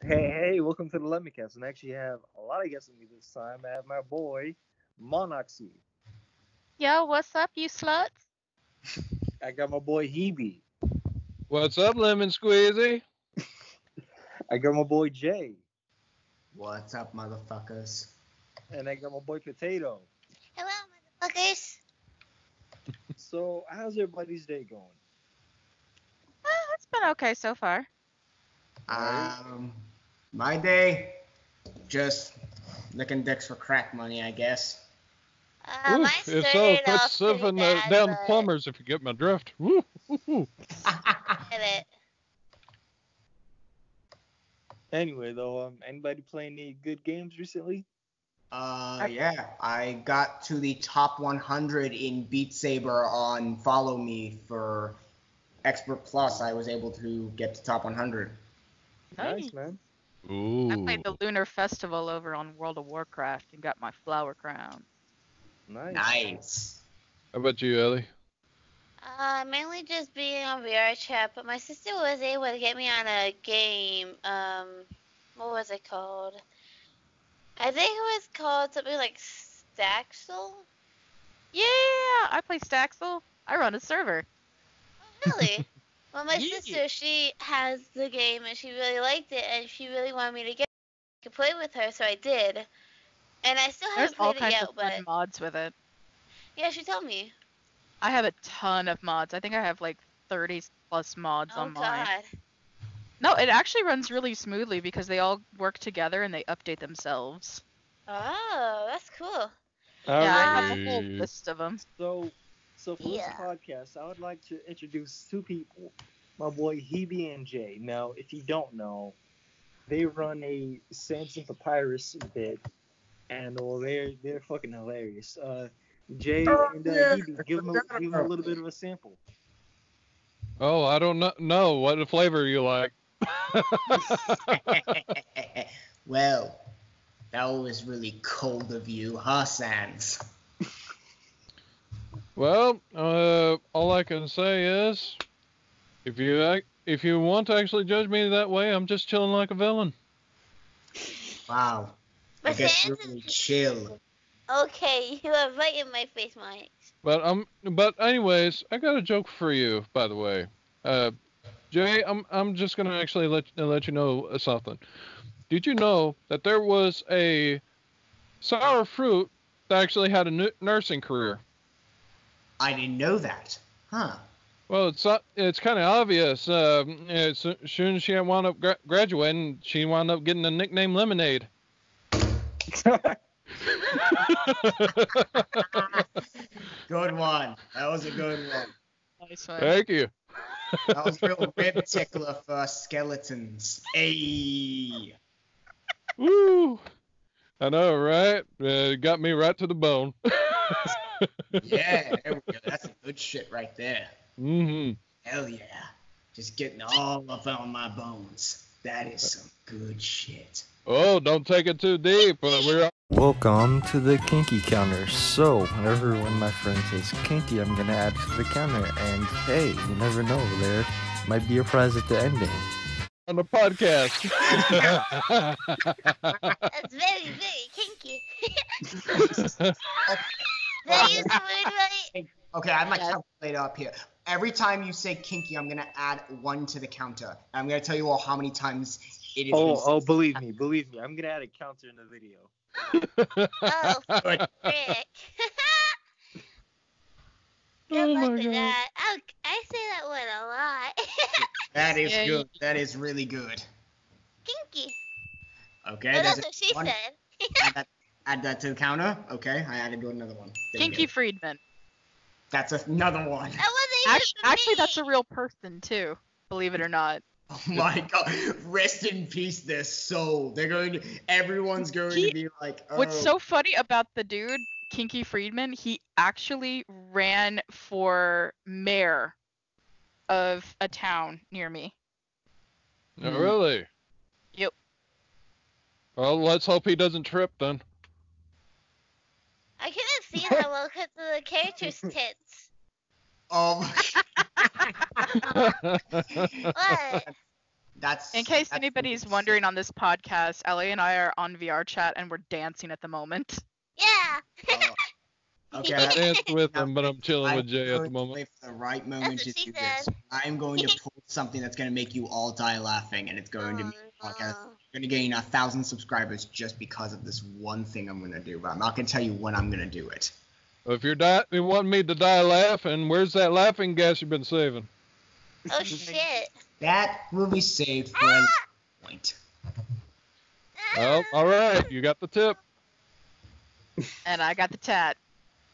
Hey, welcome to the lemoncast. And I actually have a lot of guests with me this time. I have my boy, Monoxy. Yo, what's up, you sluts? I got my boy, Hebe. What's up, Lemon Squeezy? I got my boy, Jay. What's up, motherfuckers? And I got my boy, Potato. Hello, motherfuckers. So, how's everybody's day going? It's been okay so far. My day, just licking dicks for crack money, I guess. Mine If so, started put off stuff pretty in the bad, down but plumbers if you get my drift. Woo, woo, woo. get it. Anyway, though, anybody playing any good games recently? Yeah, I got to the top 100 in Beat Saber on Follow Me for Expert Plus. I was able to get to top 100. Nice, man. Ooh. I played the Lunar Festival over on World of Warcraft and got my flower crown. Nice. Nice. How about you, Ellie? Mainly just being on VR chat, but my sister was able to get me on a game. What was it called? I think it was called something like Staxel. Yeah, I play Staxel. I run a server. Oh, really? Well, my Yeah. sister, she has the game and she really liked it, and she really wanted me to get to play with her, so I did. And I still There's haven't all played it kinds yet, of fun but mods with it. yeah, she told me. I have a ton of mods. I think I have like 30 plus mods Oh on mine. God. No, it actually runs really smoothly because they all work together and they update themselves. Oh, that's cool. Yeah, I have Alright. a whole list of them. So for this Yeah. podcast, I would like to introduce two people. My boy, Hebe and Jay. Now, if you don't know, they run a Sands and Papyrus bit, and well, they're fucking hilarious. Jay and Hebe, give them a little bit of a sample. Oh, I don't know what flavor you like. Well, that was really cold of you, huh, Sans? Well, all I can say is, if you want to actually judge me that way, I'm just chilling like a villain. Wow. I But guess you're Sans really is chill. okay. You are right in my face, Mike. But anyways, I got a joke for you, by the way. Jay, I'm just gonna actually let you know something. Did you know that there was a sour fruit that actually had a nursing career? I didn't know that. Huh. Well, it's kind of obvious. As soon as she wound up graduating, she wound up getting the nickname Lemonade. Good one. That was a good one. Nice one. Thank you. That was a real rib tickler for skeletons. Ayy. Woo! I know, right? Got me right to the bone. Yeah, there we go. That's some good shit right there. Mm-hmm. Hell yeah. Just getting all up on my bones. That is some good shit. Oh, don't take it too deep. Welcome to the kinky counter. So, whenever one of my friends says kinky, I'm gonna add to the counter. And hey, you never know, there might be a prize at the ending. On the podcast. That's very, very kinky. Did I use the word right? Okay, I have my Yes. calculator up here. Every time you say kinky, I'm gonna add 1 to the counter. I'm gonna tell you all how many times it is. Oh, believe me. I'm gonna add a counter in the video. Oh, Good. frick. Good Oh luck my with God. that. I say that word a lot. That is Yeah, good. That is really good. Kinky. Okay, Well, there's that's what she one. said. Add that to the counter. Okay, I added another one. There you Kinky go. Friedman. That's another one. That wasn't even for Actually, me. that's a real person too. Believe it or not. Oh my god. Rest in peace, their soul. Everyone's going He- to be like, oh. What's so funny about the dude, Kinky Friedman, he actually ran for mayor of a town near me. Oh, really? Yep. Well, let's hope he doesn't trip then. I couldn't see that well because of the character's tits. Oh, What? That's In case that's anybody's really wondering sick. on this podcast, Ellie and I are on VR chat and we're dancing at the moment. Yeah. Oh, okay. I danced with Now, him, but I'm chilling I'm with Jay at going the to moment. wait for the right moment what to she do this. said. I'm going to pull something that's going to make you all die laughing, and it's going to Oh, make the podcast. no. Going to gain 1,000 subscribers just because of this one thing I'm going to do. But I'm not going to tell you when I'm going to do it. If you want me to die laughing, where's that laughing gas you've been saving? Oh shit. That will be saved for a point. Oh, all right, you got the tip. And I got the tat.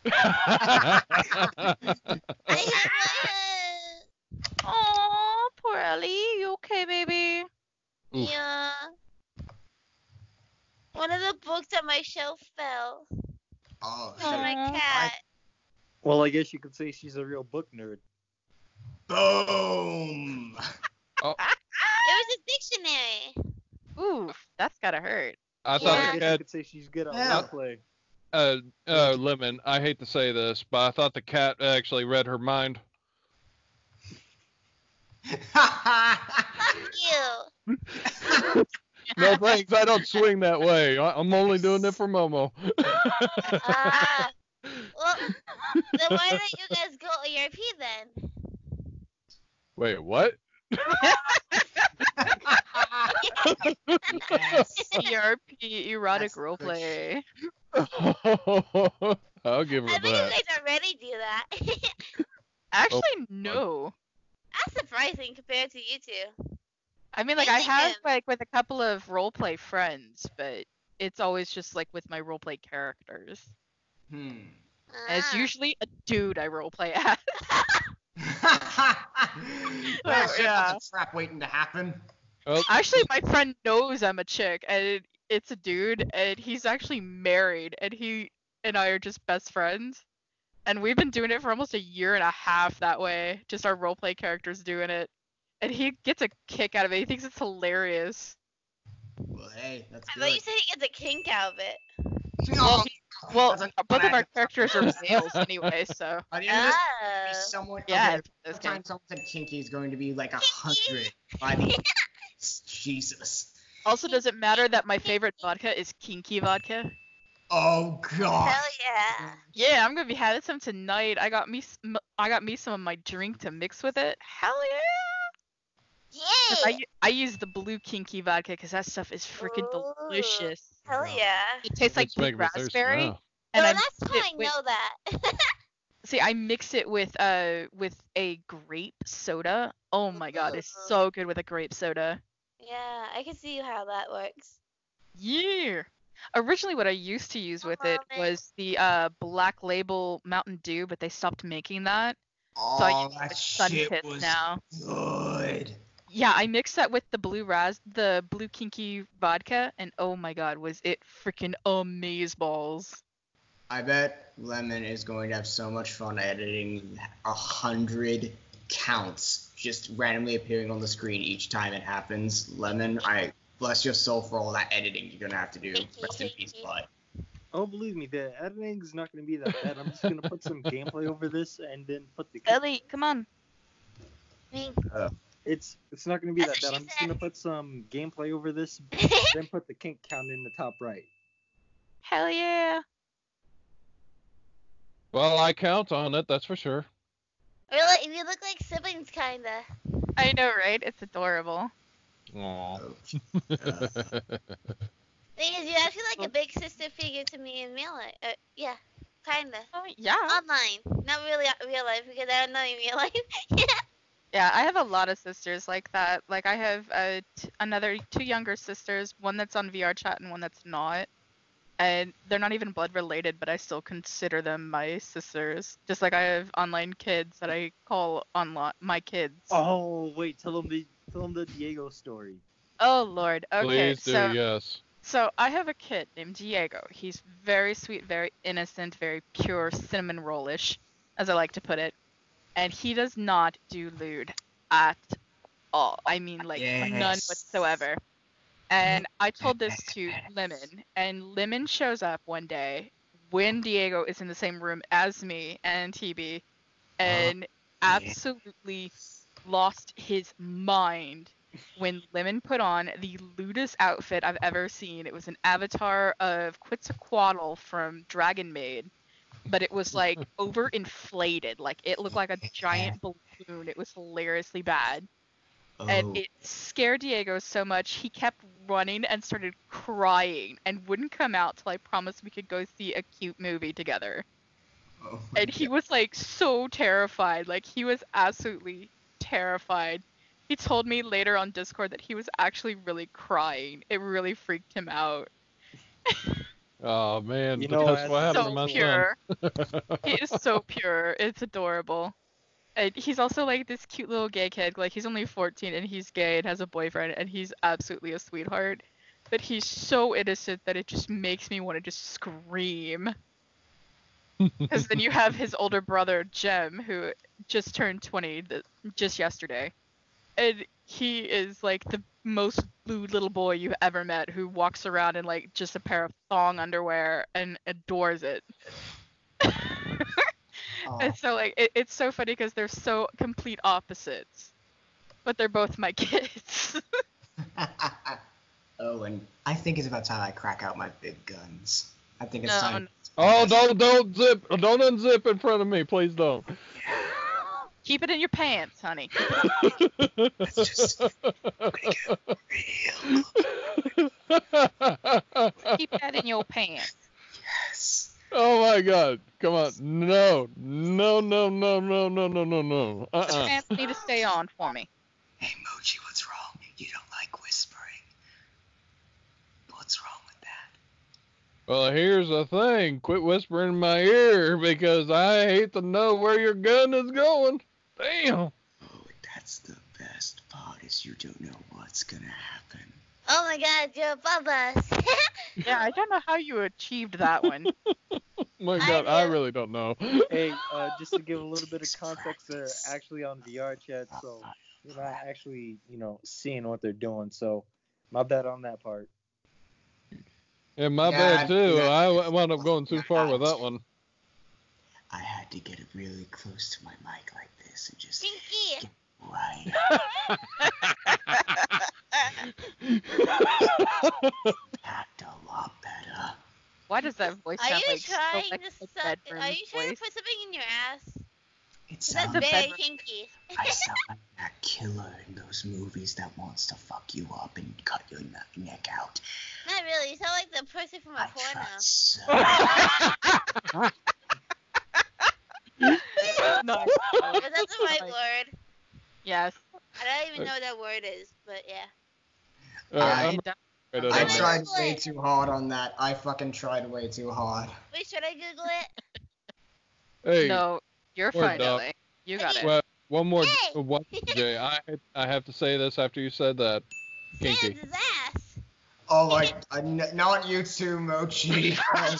I hit my head. Aw, poor Ellie. You okay, baby? Oof. Yeah. One of the books on my shelf fell. Oh, Look at my Aw. cat. Well, I guess you could say she's a real book nerd. boom! It was a dictionary. Oof, that's gotta hurt. I Well, thought I Yeah. the guess you cat, could say she's good at Yeah. roleplay. Lemon, I hate to say this, but I thought the cat actually read her mind. Fuck you. No thanks, I don't swing that way. I'm only doing it for Momo. Ah. Well, then why don't you guys go ERP then? Wait, what? Yes. ERP, erotic That's good roleplay. I'll give I her bet you that. guys already do that. Actually, no. That's surprising compared to you two. I mean, like, I I think, have, like, with a couple of roleplay friends, but it's always just, like, with my roleplay characters. And it's Ah. usually a dude I roleplay as. That's yeah. just a trap waiting to happen. Oh, Actually, my friend knows I'm a chick, and it's a dude, and he's actually married, and he and I are just best friends. And we've been doing it for almost a year and a half that way, just our roleplay characters doing it. And he gets a kick out of it. He thinks it's hilarious. Well, hey, that's I good. thought you said he gets a kink out of it. Oh, Well, that's a- both of our that's- characters are males anyway, so. By the end of this, Oh. someone, Yeah, okay, it's every time someone said kinky is going to be like 100 by the Jesus. Also, does it matter that my favorite vodka is kinky vodka? Oh god. Hell yeah. Yeah, I'm gonna be having some tonight. I got me some of my drink to mix with it. Hell yeah! 'Cause Yeah. I use the blue kinky vodka because that stuff is freaking Ooh. delicious. Hell yeah. It tastes like it's blue making me thirsty raspberry, now. and No, I that's mix how it I with, know that. see, I mix it with a grape soda. Oh my god, it's so good with a grape soda. Yeah, I can see how that works. Yeah. Originally, what I used to use with it Love it. was the Black Label Mountain Dew, but they stopped making that. So I Oh, use that like Sun shit Kiss was now. good. Yeah, I mixed that with the blue kinky vodka, and oh my god, was it freaking amazeballs. I bet Lemon is going to have so much fun editing 100 counts just randomly appearing on the screen each time it happens. Lemon, I bless your soul for all that editing you're gonna have to do. Thank you, Rest in thank peace, you. bud. Oh, believe me, the editing is not going to be that bad. I'm just going to put some gameplay over this and then put the. Ellie, come on. I mean, It's not going to be That's that what bad. she I'm just going to said. put some gameplay over this, then put the kink count in the top right. Hell yeah. Well, I count on it, that's for sure. really, you look like siblings, kinda. I know, right? It's adorable. Aw. Thing is, you actually like a big sister figure to me in real life. Yeah, kinda. Oh, yeah. Online, not really real life because I don't know you in real life. Yeah, I have a lot of sisters like that. Like, I have another two younger sisters, one that's on VR chat and one that's not. And they're not even blood related, but I still consider them my sisters. Just like I have online kids that I call online my kids. Oh, wait, tell them the Diego story. Oh Lord. Okay, Please do, so yes. so I have a kid named Diego. He's very sweet, very innocent, very pure, cinnamon rollish, as I like to put it. And he does not do lewd at all. I mean, like, none Yes. whatsoever. And I told this to Lemon, and Lemon shows up one day when Diego is in the same room as me and TB, and absolutely lost his mind when Lemon put on the lewdest outfit I've ever seen. It was an avatar of Quetzalcoatl from Dragon Maid, but it was like overinflated. Like it looked like a giant balloon. It was hilariously bad. And Oh, it scared Diego so much he kept running and started crying and wouldn't come out till I promised we could go see a cute movie together. oh my And he God. was like so terrified. Like he was absolutely terrified. He told me later on Discord that he was actually really crying. It really freaked him out. Oh man, You but know, that's as what a happened to So my pure. son. He is so pure. It's adorable. And he's also like this cute little gay kid. Like he's only 14 and he's gay and has a boyfriend and he's absolutely a sweetheart. But he's so innocent that it just makes me want to just scream. Because then you have his older brother Jem, who just turned 20 just yesterday, and he is like the most lewd little boy you've ever met, who walks around in like just a pair of thong underwear and adores it. Aw. And so like it's so funny because they're so complete opposites, but they're both my kids. Oh, and I think it's about time I crack out my big guns. I think it's No, time. no. Oh, don't unzip in front of me, please don't. Keep it in your pants, honey. Let's just real. Keep that in your pants. Yes. Oh my God! Come on, no. The pants need to stay on for me. Hey, Mochi, what's wrong? You don't like whispering. What's wrong with that? Well, here's the thing. Quit whispering in my ear because I hate to know where your gun is going. Damn. Oh, that's the best part is you don't know what's gonna happen. Oh my God, you're above us. Yeah, I don't know how you achieved that one. My I God, I do. really don't know. Hey, just to give a little bit of context, they're actually on VR chat, so you're not actually, seeing what they're doing. So, my bad on that part. And my Yeah, bad too. yeah. I wound up going too far with that one. I had to get it really close to my mic like this and just Pinky. get right. Act a lot better. Why does that voice Are sound you like so trying like to a suck? bedroom Are you trying voice? to put something in your ass? It That's sounds the very bedroom. kinky. I sound like that killer in those movies that wants to fuck you up and cut your neck out. Not really. You sound like the person from a I porno. tried so No. But that's the right word. Yes. I don't even know what that word is, but yeah. I'm don't- afraid I don't know. tried way too hard on that. I fucking tried way too hard. Wait, should I Google it? Hey, No, you're Word fine, dog. Ellie. You got it. well, one more, Hey! Jay. I have to say this after you said that. Kinky. Sans his ass. Oh my, not you too, Mochi. Oh,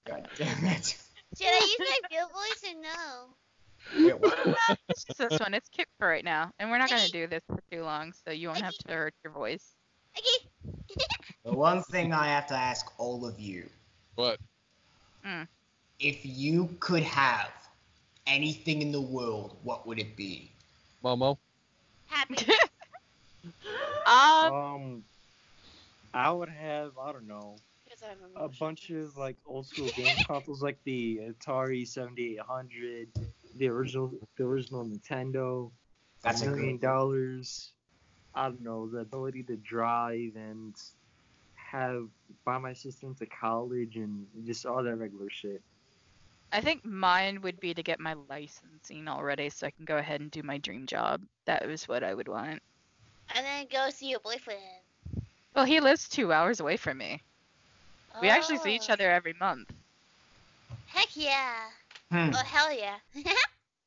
God damn it. Should I use my real voice or no? Wait, what? It's just this one. It's cute for right now, and we're not gonna do this for too long, so you won't have to hurt your voice. Okay. The one thing I have to ask all of you, What? if you could have anything in the world, what would it be? Momo? Happy. I would have, I don't know, a bunch of like old school game consoles like the Atari 7800, the original Nintendo, That's a $1 million. good. I don't know, the ability to drive and buy my sister into college and just all that regular shit. I think mine would be to get my licensing already, so I can go ahead and do my dream job. That was what I would want. And then go see your boyfriend. Well, he lives 2 hours away from me. We actually see each Oh. other every month. Heck yeah. Hmm. Oh, hell yeah.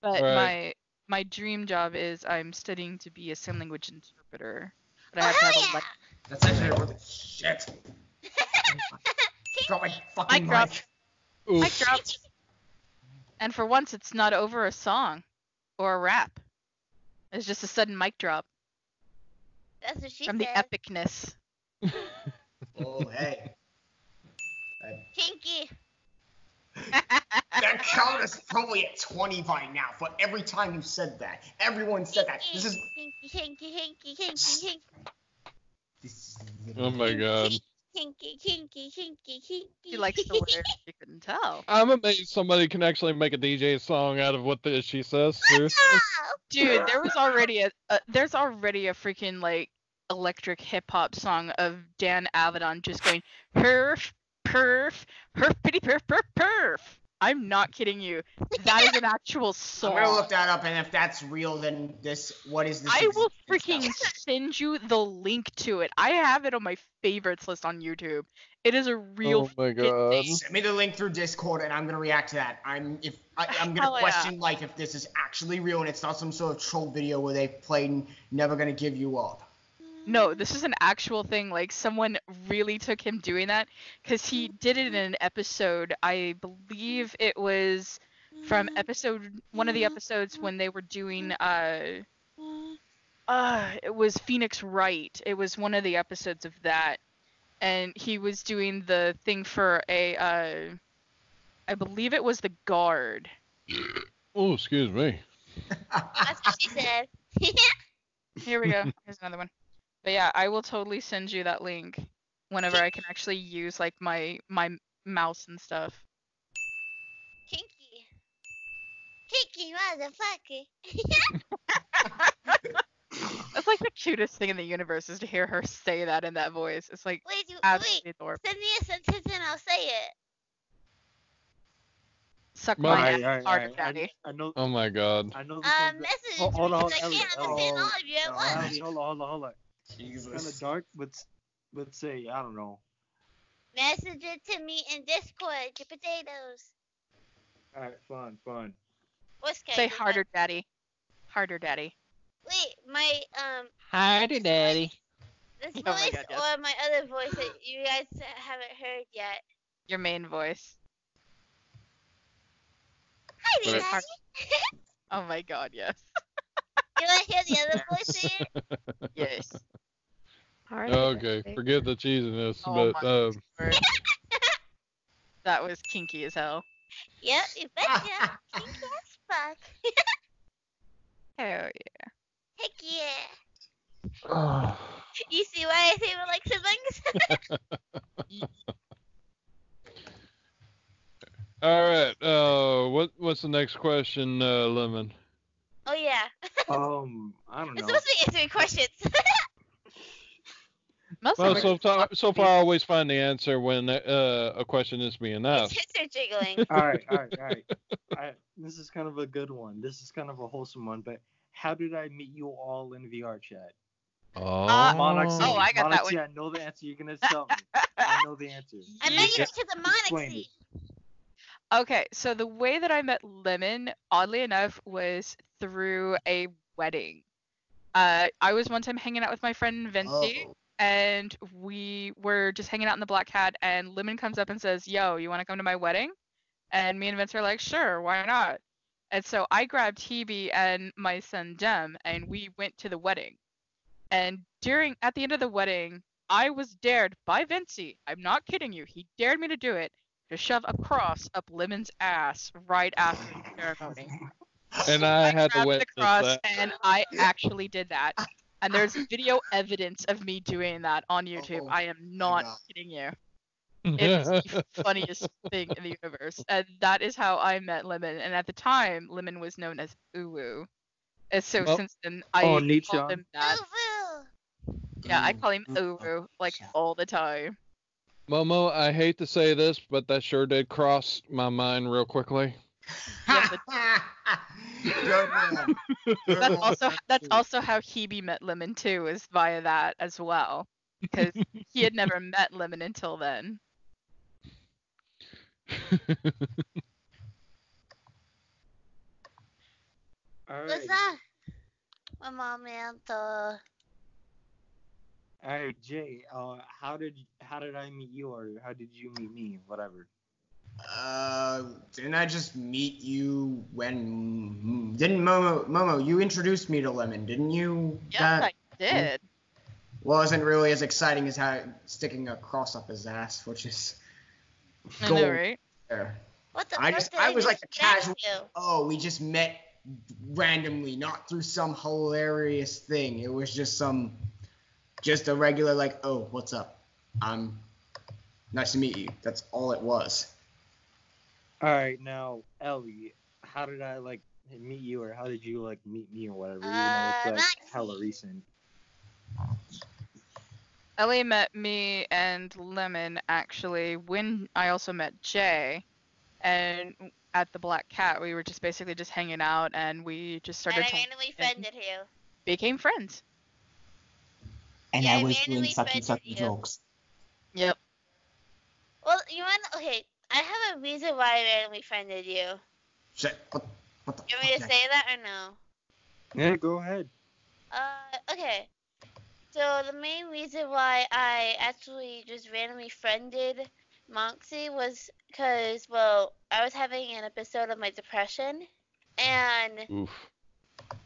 But Right. my dream job is I'm studying to be a sign language interpreter. But Oh, I have to hell have a yeah. That's actually really shit. Drop my fucking Mic drop. mic. Oof. Mic drop. And for once, it's not over a song or a rap. It's just a sudden mic drop That's what she from the said. epicness. Oh, hey. Kinky. That count is probably at 20 by now. For every time you said that, everyone said that. This is. Hinky. Oh my god. She likes to wear. You couldn't tell. I'm amazed somebody can actually make a DJ song out of what she says. Seriously. Dude, there was already there's already a freaking like electric hip hop song of Dan Avedon just going perf, perf, pity perf. I'm not kidding you. That is an actual song. I'm gonna look that up, and if that's real, then what is this? I will freaking send you the link to it. I have it on my favorites list on YouTube. It is a real. Oh my god. Send me the link through Discord, and I'm gonna react to that. I'm gonna question life if this is actually real and it's not some sort of troll video where they played "Never Gonna Give You Up." No, this is an actual thing. Like someone really took him doing that because he did it in an episode. I believe it was from one of the episodes when they were doing it was Phoenix Wright. It was one of the episodes of that, and he was doing the thing for I believe it was the guard. Oh, excuse me. That's what she said. Here we go. Here's another one. But yeah, I will totally send you that link whenever I can actually use like my mouse and stuff. Kinky motherfucker. That's like the cutest thing in the universe is to hear her say that in that voice. It's like absolutely adorable. Send me a sentence and I'll say it. Suck my ass harder, daddy. I know. Oh my god. I know. Message me hold on, because I can't understand all of you at once. Hold on. Jesus. It's kind of dark. Let's say I don't know. Message it to me in Discord. Your potatoes. All right, fun. What's Say harder, daddy. Harder, daddy. Wait, my Harder, daddy. This Oh my voice God, yes. or my other voice that you guys haven't heard yet. Your main voice. Hi there, Right. Daddy. Oh my god, yes. You want to hear the other voice say it? Yes. Okay, forget the cheesiness, Oh but my word. That was kinky as hell. Yep, you betcha. Pink as fuck. Hell yeah. Heck yeah. You see why I say we're like siblings? all right. What's the next question, Lemon? Oh yeah. I don't It's know. supposed to be answering questions. Most Well, of it- so far I always find the answer when a question is being asked. Tits are jiggling. All right. This is kind of a good one. This is kind of a wholesome one. But how did I meet you all in VR chat? Oh. Monoxy. Oh, I got that Monoxy, one. I know the answer. You're gonna tell me. I know the answer. I met you Just to the explain Monoxy. Okay, so the way that I met Lemon, oddly enough, was through a wedding. I was one time hanging out with my friend Vinci, and we were just hanging out in the Black Hat, and Lemon comes up and says, "Yo, you want to come to my wedding?" And me and Vince are like, "Sure, why not?" And so I grabbed Hebe and my son Dem, and we went to the wedding. And at the end of the wedding, I was dared by Vinci. I'm not kidding you. He dared me to do it. To shove a cross up Lemon's ass right after the ceremony. And I had to grabbed witness the cross, that. and I actually did that. And there's video evidence of me doing that on YouTube. I am not God. kidding you. It's the funniest thing in the universe. And that is how I met Lemon. And at the time, Lemon was known as Uwu. And so Oh. since then, I neat, called Sean. him that. Ooh, Yeah, I call him Uwu like all the time. Momo, I hate to say this, but that sure did cross my mind real quickly. Yeah, Good man. That's also how Hebe met Lemon too, is via that as well, because he had never met Lemon until then. All what's right. that? Un momento. All right, Jay. How did I meet you, or how did you meet me? Whatever. Didn't I just meet you when? Didn't Momo? You introduced me to Lemon, didn't you? Yes, That I did. wasn't really as exciting as sticking a cross up his ass, which is I know, gold right? there. What the I fuck did was like a just met casual. you? Oh, we just met randomly, not through some hilarious thing. It was just a regular like, oh, what's up? Nice to meet you. That's all it was. All right, now Ellie, how did I like meet you, or how did you like meet me, or whatever? Even though it's like hella recent. Ellie met me and Lemon actually when I also met Jay, and at the Black Cat we were just basically just hanging out, and we just started And I talking randomly and friended you. became friends. And Yeah, I I was doing randomly friended sucky you. jokes. Yep. Well, okay, I have a reason why I randomly friended you. Shit. What the You want me to fuck? say that or no? Yeah, go ahead. Okay. So the main reason why I actually just randomly friended Monksy was because, well, I was having an episode of my depression, and Oof.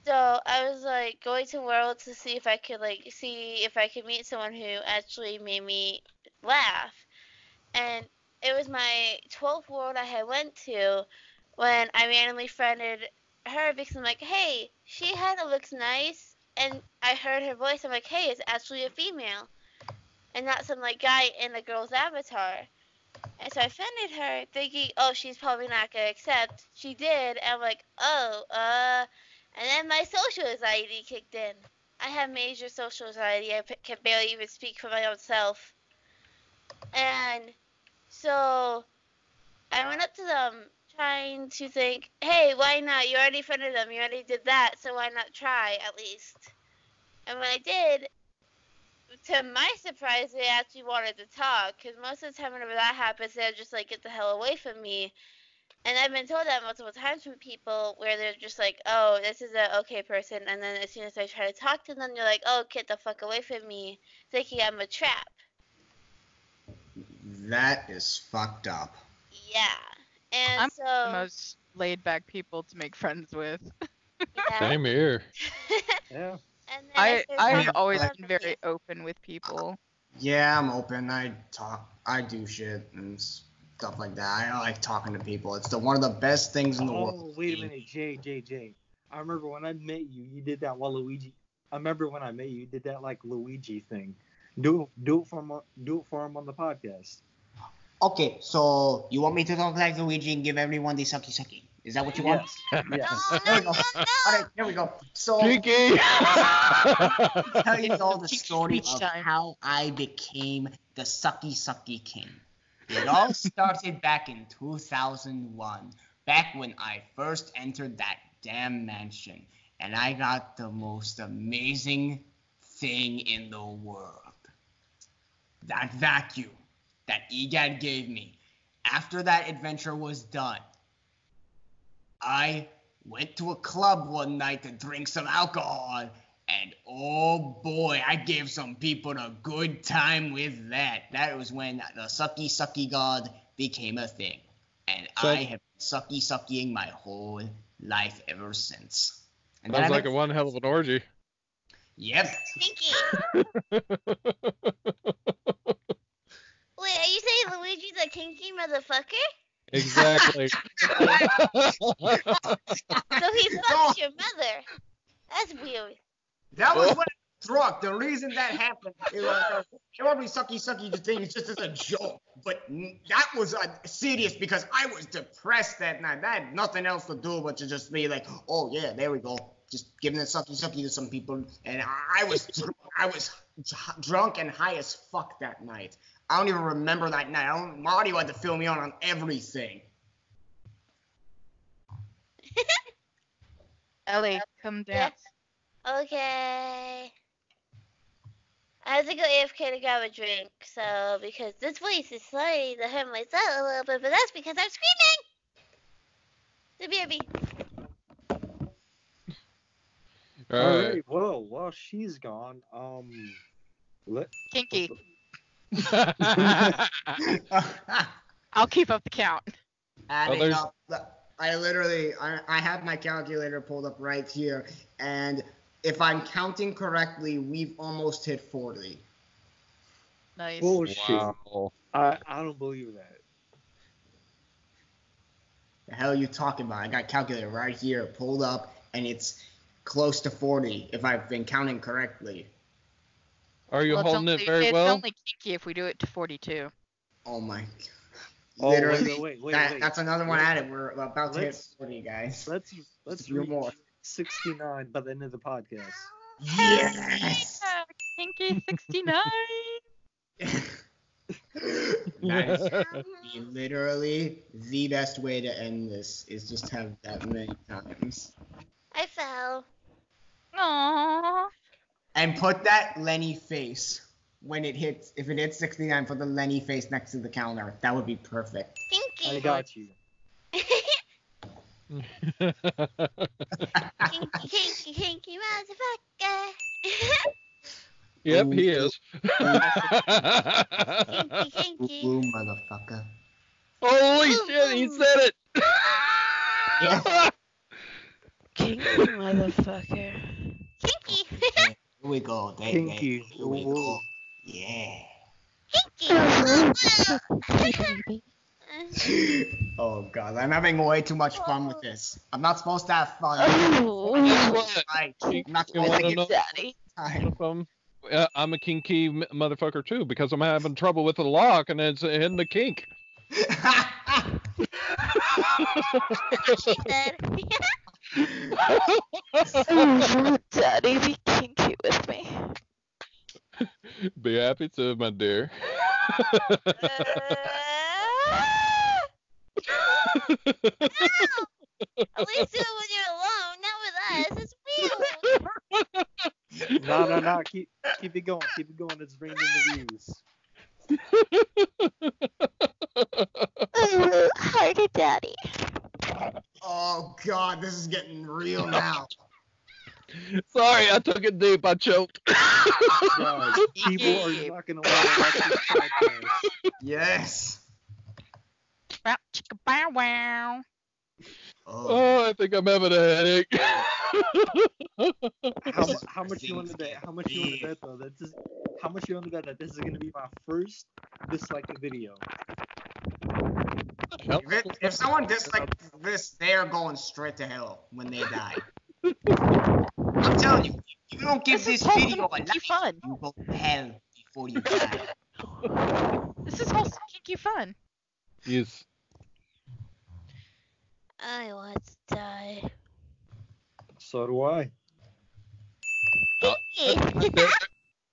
so I was like going to World to see if I could meet someone who actually made me laugh. And it was my 12th World I had went to when I randomly friended her because I'm like, hey, she kind of looks nice. And I heard her voice. I'm like, hey, it's actually a female, and not some like guy in a girl's avatar. And so I friended her, thinking, oh, she's probably not gonna accept. She did, and I'm like, oh, and then my social anxiety kicked in. I have major social anxiety. I can barely even speak for my own self. And so I went up to them trying to think, hey, why not? You already friended them. You already did that, so why not try at least? And when I did, to my surprise, they actually wanted to talk, because most of the time whenever that happens, they're just like, get the hell away from me. And I've been told that multiple times from people where they're just like, oh, this is an okay person, and then as soon as I try to talk to them, they're like, oh, get the fuck away from me, thinking I'm a trap. That is fucked up. Yeah. And I'm so the most laid back people to make friends with. yeah. Same here. Yeah. And then I started I talking have to always them, been very yeah. open with people. Yeah, I'm open. I talk. I do shit and stuff like that. I like talking to people. It's one of the best things in the world. Oh, wait a minute, Jay. I remember when I met you, you did that Waluigi. I remember when I met you, you did that like Luigi thing. Do it for him on the podcast. Okay, so you want me to talk like Luigi and give everyone the sucky? Is that what you want? Yes. No, Yes. There we no, go. no, no. All right, here we go. So Cheeky. tell you all the Cheeky story speech of time. how I became the sucky king. It all started back in 2001, back when I first entered that damn mansion, and I got the most amazing thing in the world. That vacuum that EGAD gave me. After that adventure was done, I went to a club one night to drink some alcohol, and oh boy, I gave some people a good time with that. That was when the sucky god became a thing. And So- I have been suckying my whole life ever since. And then Sounds I like met- one hell of an orgy. Yep. Pinky. Wait, are you saying Luigi's a kinky motherfucker? Exactly. So he fucks your mother. That's weird. That was when I was drunk. The reason that happened, it was probably sucky the thing. It's just as a joke, but that was serious because I was depressed that night. I had nothing else to do but to just be like, oh yeah, there we go, just giving a sucky to some people, and I was drunk and high as fuck that night. I don't even remember that night. Mario had to fill me on everything. Ellie, come dance. Okay. I have to go AFK to grab a drink, so because this voice is starting to hurt my throat a little bit, but that's because I'm screaming. The BRB. All All right. right. Well, while she's gone, let Kinky. Well, I'll keep up the count. Adding there's- up, I have my calculator pulled up right here, and if I'm counting correctly, we've almost hit 40. Nice. bullshit. Wow. I don't believe that. The hell are you talking about? I got a calculator right here, pulled up, and it's close to 40 if I've been counting correctly. Are you Well, holding it very it's well? only kinky if we do it to 42. Oh my god. Oh, Literally, wait. That's another one added. We're about to hit Let's- 40, guys. Let's few reach more. 69 by the end of the podcast. Yes! Yeah, kinky 69. That is literally the best way to end this, is just have that many times. I fell. Aww. And put that Lenny face when it hits, if it hits 69, put the Lenny face next to the counter. That would be perfect. Kinky. I got you. Kinky motherfucker. Yep, he is. Kinky. Ooh, motherfucker. Holy shit, he said it! Yeah. Kinky motherfucker. Kinky. Here we go. Kinky. Here we go. Yeah. Kinky. Oh god, I'm having way too much fun with this. I'm not supposed to have fun. Guess what? I'm not You supposed wanna to know get Daddy. time. I'm a kinky motherfucker too, because I'm having trouble with the lock and it's in the kink. She said. Daddy, be kinky with me. Be happy to, my dear. At least do it when you're alone, not with us. It's weird. No. Keep it going. Keep it going. It's bringing in the views. Hardy Daddy. Oh god, this is getting real now. Sorry, I took it deep. I choked. Guys, people are not gonna want to watch this podcast. Yes. Bow, chicka, bow, wow. Oh. Oh, I think I'm having a headache. How much you want to bet? How much you want to bet though? How much you want to bet that this is gonna be my first disliked video? If someone dislikes this, they are going straight to hell when they die. I'm telling you, if you don't give This this is video a wholesome, kinky like, fun. you go to hell before you die. This is wholesome kinky fun. Yes. I want to die. So do I.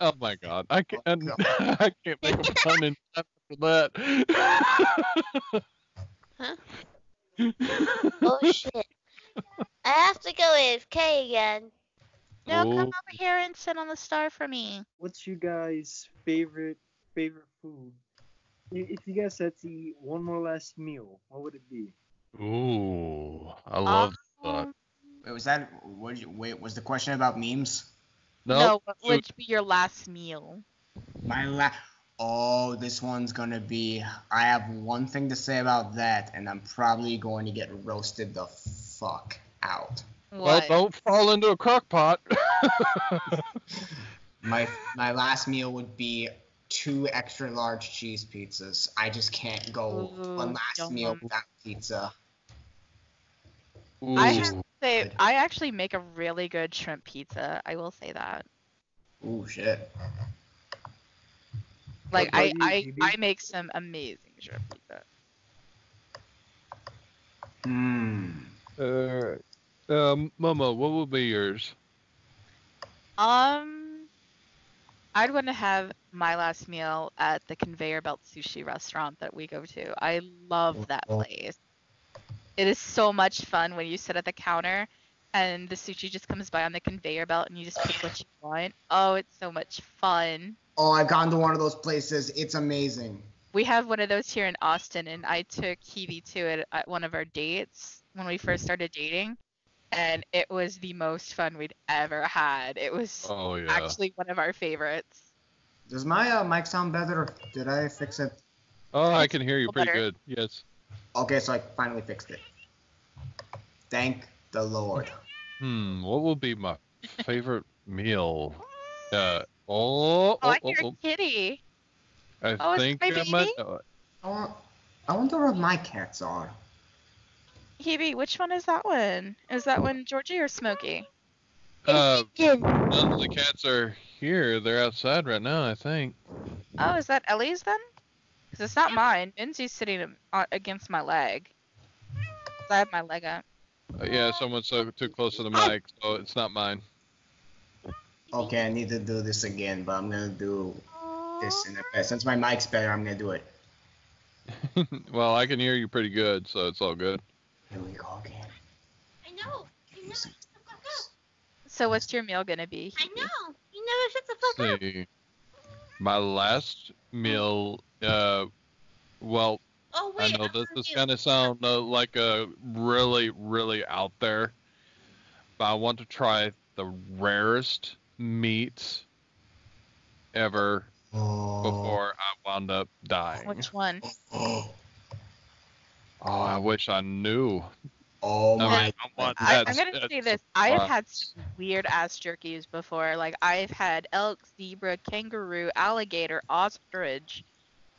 Oh my god. I can't, Oh, God. I can't make a pun in time after that. Oh shit. I have to go AFK again. No, come Oh. over here and sit on the star for me. What's you guys' favorite food? If you guys had to eat one more last meal, what would it be? Ooh, I love that. Um, Wait, was the question about memes? No, what would be your last meal? Oh, this one's gonna be. I have one thing to say about that, and I'm probably going to get roasted the fuck out. Well, What? don't fall into a crock pot. My last meal would be 2 extra large cheese pizzas. I just can't go Ooh, one last meal yum. without pizza. Ooh. I have to say, I actually make a really good shrimp pizza. I will say that. Ooh, shit. Like, What about you, I GB? make some amazing shrimp pizza. Momo, what will be yours? I'd want to have my last meal at the Conveyor Belt Sushi restaurant that we go to. I love that place. It is so much fun when you sit at the counter and the sushi just comes by on the conveyor belt and you just pick what you want. Oh, it's so much fun. Oh, I've gone to one of those places. It's amazing. We have one of those here in Austin, and I took Kiwi to it at one of our dates when we first started dating, and it was the most fun we'd ever had. It was Oh yeah. actually one of our favorites. Does my mic sound better? Did I fix it? Oh, I can hear you little pretty better. good. Yes. Okay, so I finally fixed it. Thank the Lord. What will be my favorite meal? Oh, I hear oh. a kitty. I Oh, is it think my I might. baby? I wonder what my cats are. Hebe, which one is that one? Is that one Georgie or Smokey? None of the cats are here. They're outside right now, I think. Oh, is that Ellie's then? Because it's not mine. Minzy's sitting against my leg. 'Cause I have my leg up. Yeah, someone's too close to the mic, so it's not mine. Okay, I need to do this again, but I'm gonna do this in a bit. Since my mic's better, I'm gonna do it. Well, I can hear you pretty good, so it's all good. Here we go again. I know. You never shut the fuck up. So what's your meal gonna be? I Hebe? know. You never shut the fuck up. See, my last meal, well, Oh I wait. know I'm this is confused. gonna sound like a really, really out there, but I want to try the rarest meat ever before I wound up dying. Which one? Oh, I wish I knew. Oh I my! mean, I'm I'm gonna say this. I have had some weird ass jerkies before. Like I've had elk, zebra, kangaroo, alligator, ostrich,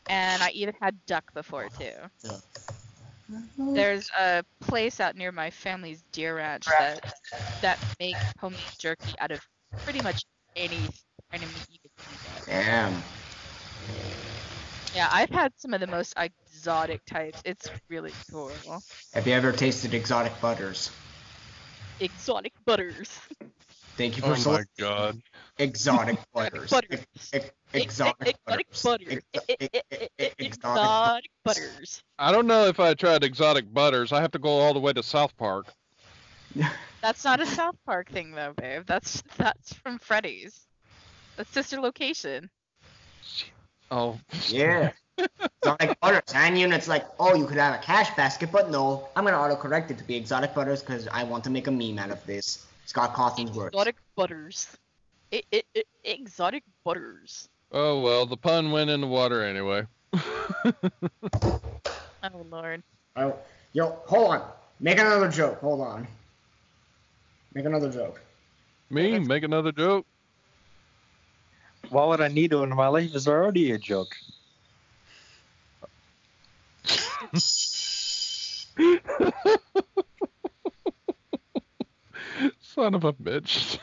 and I even had duck before too. There's a place out near my family's deer ranch that make homemade jerky out of pretty much any kind of meat you could think of. Damn. Yeah, I've had some of the most exotic types. It's really cool. Have you ever tasted exotic butters? Exotic butters. Thank you Oh for my god. exotic butters. Butters. Exotic Exotic butters. butters. Exotic Exotic butters. I don't know if I tried exotic butters. I have to go all the way to South Park. That's not a South Park thing though, babe. That's from Freddy's. That's sister location. Oh. Yeah. Exotic butters. And units like, oh, you could have a cash basket, but no. I'm gonna autocorrect it to be exotic butters because I want to make a meme out of this. Scott Cawthon's words. Exotic butters. Exotic butters. Oh well, the pun went in the water anyway. Oh lord. Oh, yo, hold on. Make another joke. Hold on. Make another joke. Me? Make another joke? Why would I need to when my life is already a joke? Son of a bitch.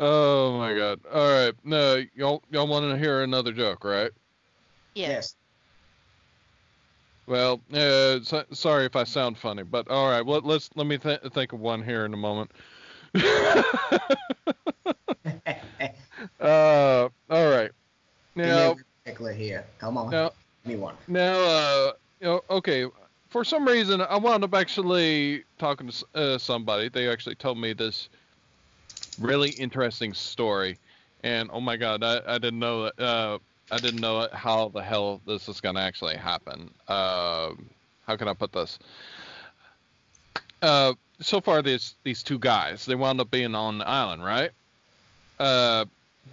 Oh my god. Alright, no, y'all want to hear another joke, right? Yes. Well, sorry if I sound funny, but alright, let me think of one here in a moment. Alright. Now, here. Come on. now, Give me one. Now, okay. For some reason, I wound up actually talking to somebody. They actually told me this really interesting story, and oh my god, I didn't know that. I didn't know how the hell this is gonna actually happen. How can I put this? So far, these two guys, they wound up being on the island, right?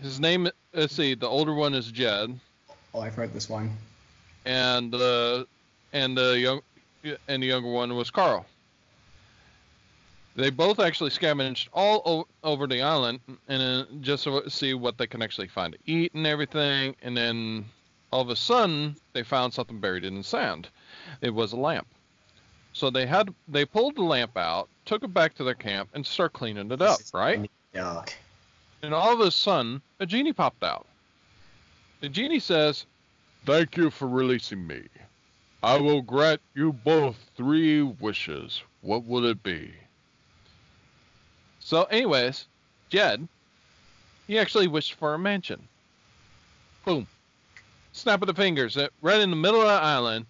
His name. Let's see. The older one is Jed. Oh, I've heard this one. And the younger one was Carl. They both actually scavenged all over the island, and just to see what they can actually find to eat and everything. And then all of a sudden, they found something buried in the sand. It was a lamp. So they pulled the lamp out, took it back to their camp, and started cleaning it up, right? Dog. And all of a sudden, a genie popped out. The genie says, "Thank you for releasing me. I will grant you both 3 wishes. What would it be?" So anyways, Jed, he actually wished for a mansion. Boom. Snap of the fingers. Right in the middle of the island,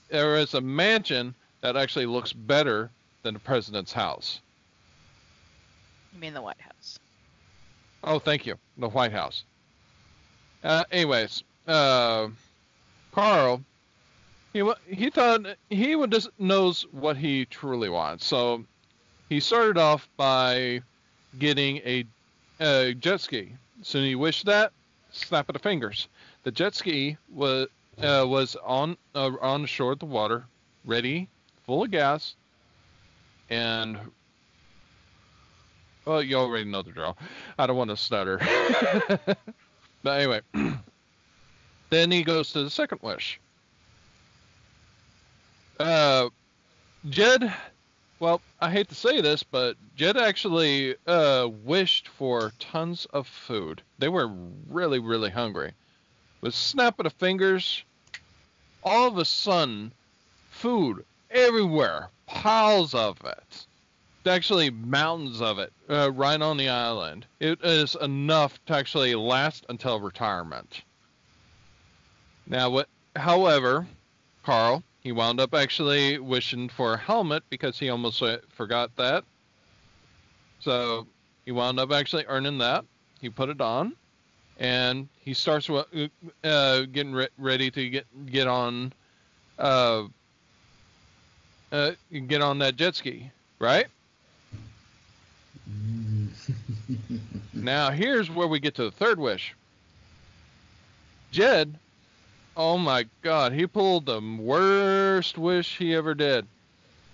there is a mansion that actually looks better than the president's house. You mean the White House? Oh, thank you. The White House. Anyways, Carl, he thought he would just knows what he truly wants. So he started off by getting a jet ski. So he wished that, snap of the fingers. The jet ski was on the shore of the water, ready, full of gas, and well, you already know the drill. I don't want to stutter. But anyway, then he goes to the second wish. Jed, well, I hate to say this, but Jed actually wished for tons of food. They were really, really hungry. With a snap of the fingers, all of a sudden, food everywhere, piles of it. Actually, mountains of it, right on the island. It is enough to actually last until retirement. Now, however, Carl, he wound up actually wishing for a helmet because he almost forgot that. So he wound up actually earning that. He put it on, and he starts getting ready to get on get on that jet ski, right? Now here's where we get to the third wish. Jed, oh my God, he pulled the worst wish he ever did.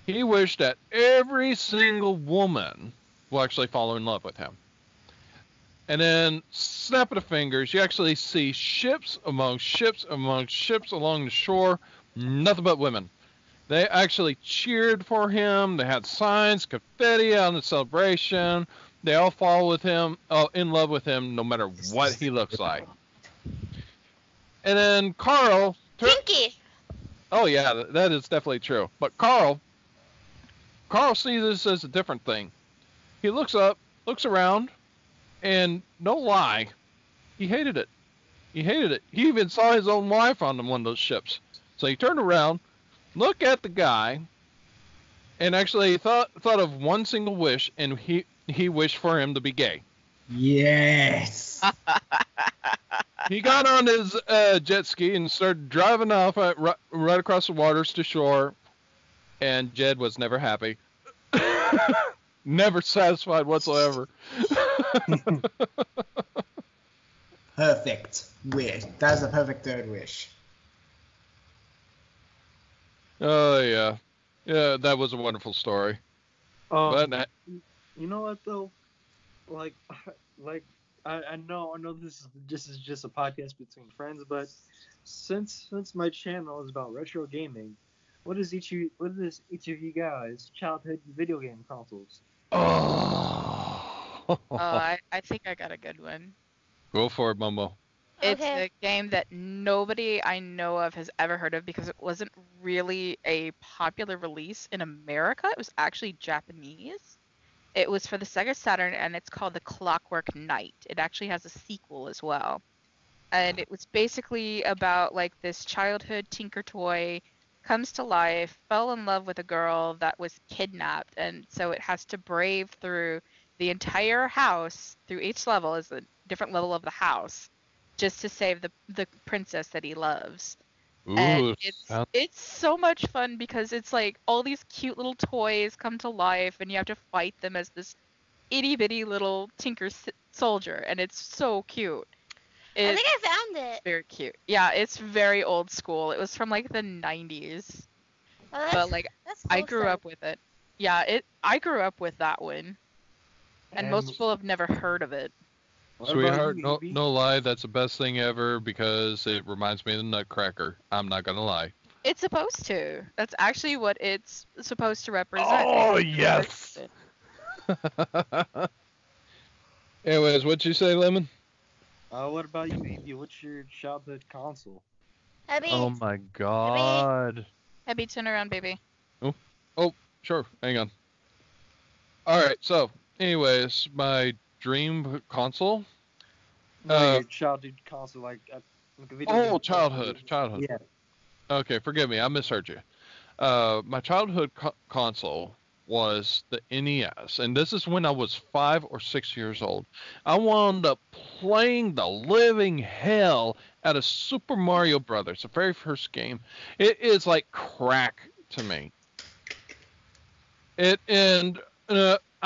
He wished that every single woman will actually fall in love with him. And then, snap of the fingers, you actually see ships among ships among ships along the shore, nothing but women. They actually cheered for him. They had signs, confetti on the celebration. They all fall with him, in love with him, no matter what he looks like. And then Carl. Kinky. Oh yeah, that is definitely true. But Carl sees this as a different thing. He looks up, looks around, and no lie, he hated it. He hated it. He even saw his own wife on one of those ships. So he turned around, looked at the guy, and actually thought of one single wish, and he wished for him to be gay. Yes. He got on his jet ski and started driving off right across the waters to shore, and Jed was never happy. Never satisfied whatsoever. Perfect wish. That's a perfect third wish. Oh yeah, yeah, that was a wonderful story. But You know what though? Like I know this is just a podcast between friends, but since my channel is about retro gaming, what is each of you guys' childhood video game consoles? oh, I think I got a good one. go for it, Momo. It's Okay. a game that nobody I know of has ever heard of because it wasn't really a popular release in America. It was actually Japanese. It was for the Sega Saturn, and it's called The Clockwork Knight. It actually has a sequel as well. And it was basically about like this childhood tinker toy comes to life, fell in love with a girl that was kidnapped, and so it has to brave through the entire house. Through each level is a different level of the house, just to save the princess that he loves. And Ooh, it's so much fun because it's like all these cute little toys come to life, and you have to fight them as this itty bitty little tinker soldier, and it's so cute. I think I found it. Very cute. Yeah, it's very old school. It was from like the 90s, Oh, but like that's I cool grew stuff. up with it. Yeah, I grew up with that one, and most people have never heard of it. What about sweetheart, you, Evie? no lie, that's the best thing ever because it reminds me of the Nutcracker. I'm not gonna lie. It's supposed to. That's actually what it's supposed to represent. Oh, It's yes! Anyways, what'd you say, Lemon? What about you, Evie? What's your childhood console? Abby, Oh my God. Abby, turn around, baby. Sure, hang on. Alright, so, anyways, my dream console? No, your childhood console, like a video game childhood. Yeah. Okay, forgive me, I misheard you. My childhood console was the NES, and this is when I was 5 or 6 years old. I wound up playing the living hell out of Super Mario Brothers, the very first game. It is like crack to me. I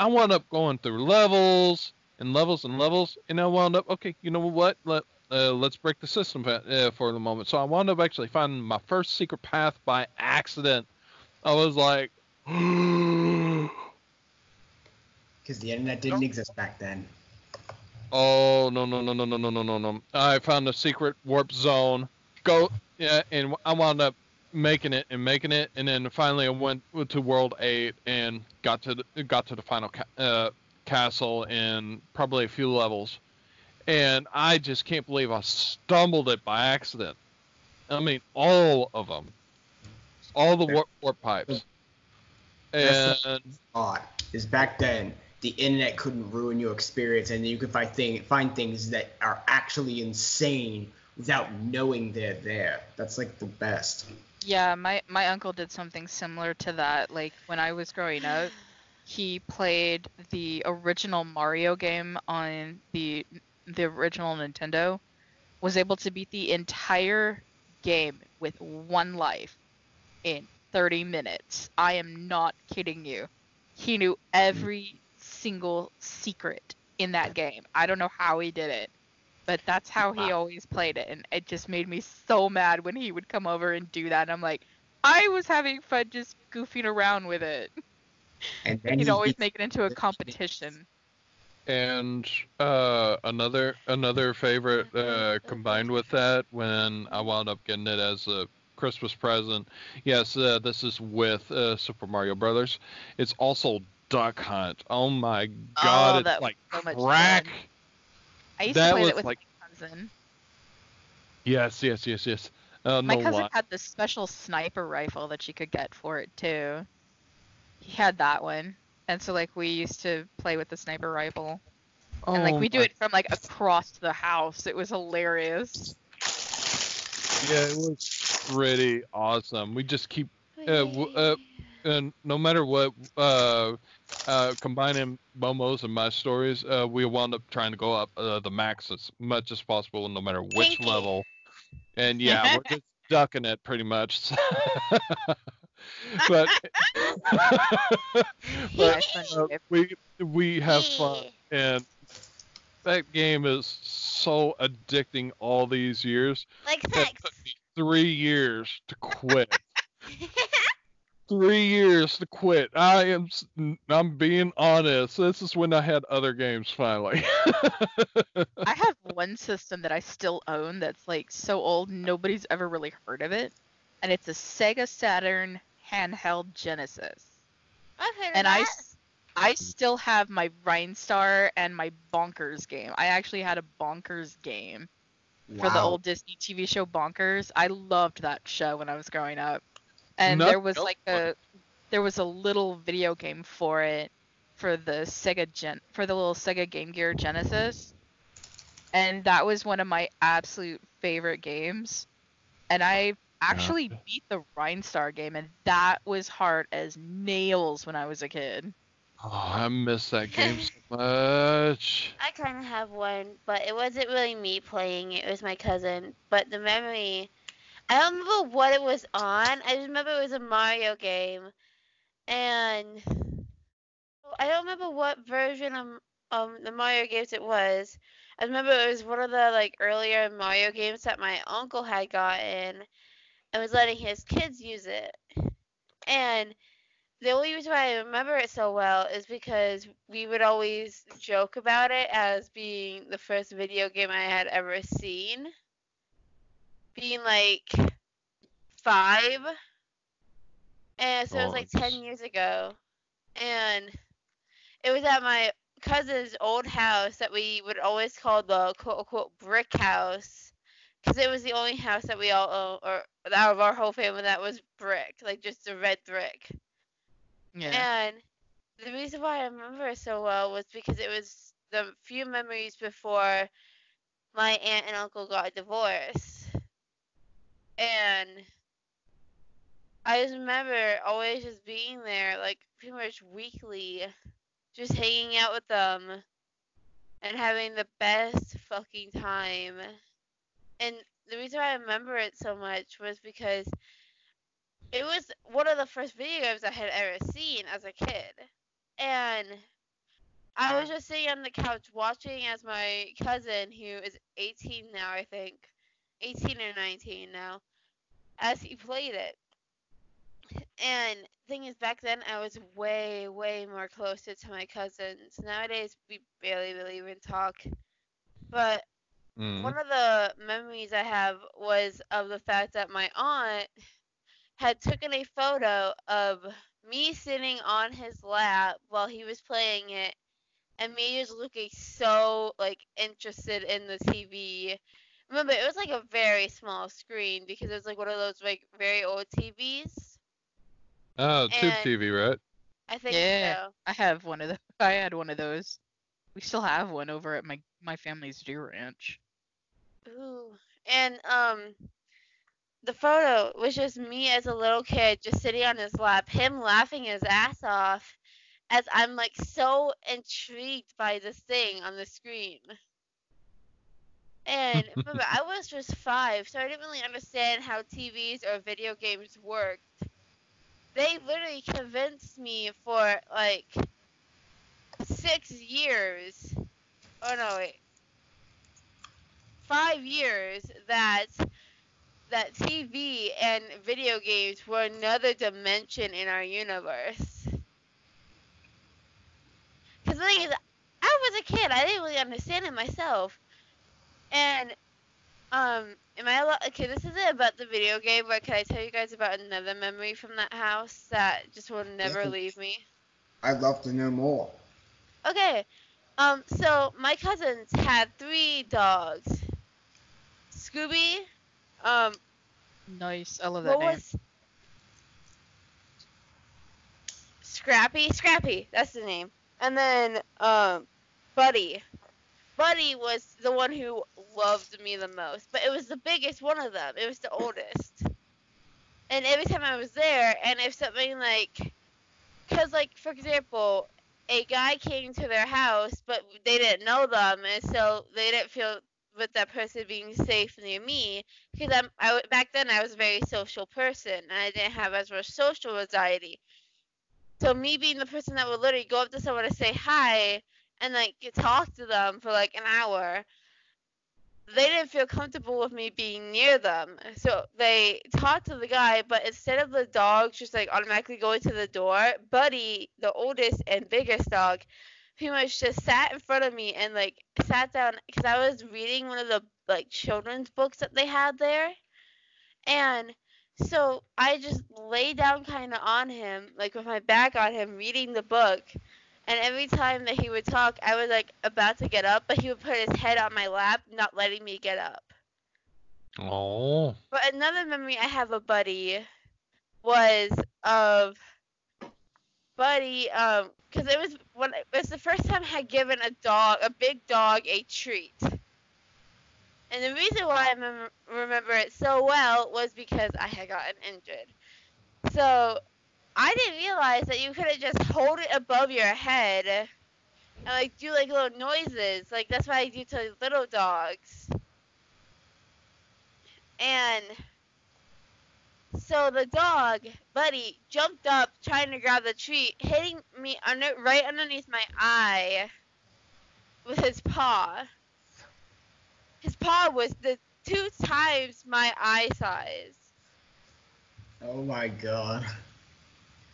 wound up going through levels and levels and levels, and I wound up, okay, you know what? Let's break the system for the moment. So I wound up actually finding my first secret path by accident. I was like, Because the internet didn't exist back then. oh, no. I found a secret warp zone. And I wound up making it, and then finally I went to World 8 and got to the final castle in probably a few levels, and I just can't believe I stumbled it by accident. I mean, all of them, all the warp pipes, That's and odd. Is back then the internet couldn't ruin your experience, and you could find things that are actually insane without knowing they're there. That's like the best. Yeah, my uncle did something similar to that. Like when I was growing up, he played the original Mario game on the original Nintendo, was able to beat the entire game with one life in 30 minutes. I am not kidding you. He knew every single secret in that game. I don't know how he did it, but that's how he always played it, and it just made me so mad when he would come over and do that. And I'm like, I was having fun just goofing around with it. And then He'd he always beats make it into a competition. And another favorite combined with that, when I wound up getting it as a Christmas present. Yes, this is with Super Mario Brothers. It's also Duck Hunt. Oh my God, Oh, it's that like was so much crack. fun. I used to That play was that with like my cousin. yes. My No cousin lie. had the special sniper rifle that you could get for it too. He had that one. And so like we used to play with the sniper rifle. And like Oh we do my. it from like across the house. It was hilarious. Yeah, it was pretty awesome. We just keep and no matter what, combining Momo's and my stories, we wound up trying to go up the max as much as possible, no matter which Kinky. level. And yeah, we're just ducking it pretty much. But but we have fun, and that game is so addicting all these years. Like It sex. took me 3 years to quit. 3 years to quit. I'm being honest. This is when I had other games finally. I have one system that I still own that's like so old nobody's ever really heard of it. And it's a Sega Saturn handheld Genesis. I've heard of And that. I still have my Rhinestar and my Bonkers game. I actually had a Bonkers game for the old Disney TV show Bonkers. I loved that show when I was growing up. And there was like there was a little video game for it for the for the little Sega Game Gear Genesis. And that was one of my absolute favorite games. And I actually beat the Rhinestar game, and that was hard as nails when I was a kid. Oh, I miss that game so much. I kind of have one, but it wasn't really me playing. It was my cousin. But the memory, I don't remember what it was on. I just remember it was a Mario game, and I don't remember what version of the Mario games it was. I remember it was one of the like earlier Mario games that my uncle had gotten and was letting his kids use it. And the only reason why I remember it so well is because we would always joke about it as being the first video game I had ever seen. Being like 5. And so it was like 10 years ago. And it was at my cousin's old house that we would always call the quote unquote brick house. Because it was the only house that we all owned, or out of our whole family, that was brick. Like just a red brick. Yeah. And the reason why I remember it so well was because it was the few memories before my aunt and uncle got divorced. And I just remember always just being there, like pretty much weekly, just hanging out with them and having the best fucking time. And the reason why I remember it so much was because it was one of the first video games I had ever seen as a kid. And I was just sitting on the couch watching as my cousin, who is 18 now, I think, 18 or 19 now, as he played it. And thing is, back then I was way, way more closer to my cousins. Nowadays we barely really even talk. But one of the memories I have was of the fact that my aunt had taken a photo of me sitting on his lap while he was playing it, and me just looking so like interested in the TV. Remember, it was like a very small screen because it was like one of those like very old TVs. Tube And TV, right? I think Yeah, so. I have one of those. I had one of those. We still have one over at my family's deer ranch. Ooh. And the photo was just me as a little kid just sitting on his lap, him laughing his ass off as I'm like so intrigued by this thing on the screen. And remember, I was just 5, so I didn't really understand how TVs or video games worked. They literally convinced me for like 6 years. Oh no, wait. 5 years that TV and video games were another dimension in our universe. Because the thing is, I was a kid. I didn't really understand it myself. And, am I allowed? Okay, this is it about the video game, but can I tell you guys about another memory from that house that just will never leave me? I'd love to know more. Okay, so my cousins had 3 dogs. Scooby, Nice. I love that what name. was Scrappy, that's the name. And then, Buddy. Buddy was the one who loved me the most, but it was the biggest one of them. It was the oldest. And every time I was there, and if something like, because like for example, a guy came to their house, but they didn't know them, and so they didn't feel with that person being safe near me. Because back then I was a very social person, and I didn't have as much social anxiety. So me being the person that would literally go up to someone and say hi, and like talk to them for like an hour, they didn't feel comfortable with me being near them. So they talked to the guy, but instead of the dogs just like automatically going to the door, Buddy, the oldest and biggest dog, pretty much just sat in front of me and like sat down because I was reading one of the like children's books that they had there. And so I just lay down kind of on him, like with my back on him, reading the book. And every time that he would talk, I was like about to get up, but he would put his head on my lap, not letting me get up. Oh. But another memory I have of Buddy was of Buddy, because it was the first time I had given a big dog, a treat. And the reason why I remember it so well was because I had gotten injured. So I didn't realize that you couldn't just hold it above your head and like do like little noises. Like that's what I do to little dogs. And so the dog, Buddy, jumped up trying to grab the treat, hitting me right underneath my eye with his paw. His paw was the 2 times my eye size. Oh my god.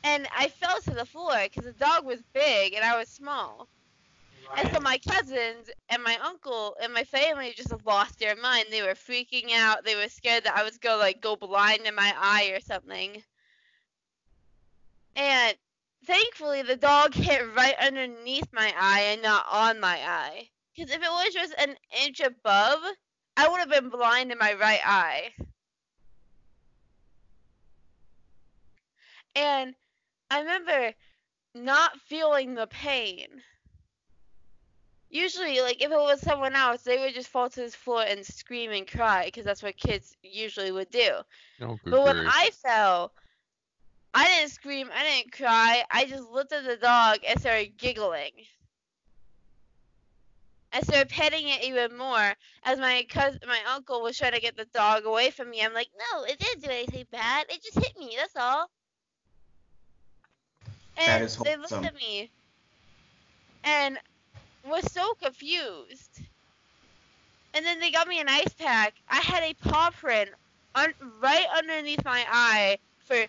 And I fell to the floor because the dog was big and I was small. And so my cousins and my uncle and my family just lost their mind. They were freaking out. They were scared that I was going to go blind in my eye or something. And thankfully the dog hit right underneath my eye and not on my eye. Because if it was just an inch above, I would have been blind in my right eye. And I remember not feeling the pain. Usually, like, if it was someone else, they would just fall to the floor and scream and cry, because that's what kids usually would do. Oh, good But when grief. I fell, I didn't scream, I didn't cry, I just looked at the dog and started giggling. I started petting it even more, as my uncle was trying to get the dog away from me. I'm like, no, it didn't do anything bad, it just hit me, that's all. That And is they looked wholesome. at me, and was so confused. And then they got me an ice pack. I had a paw print right underneath my eye for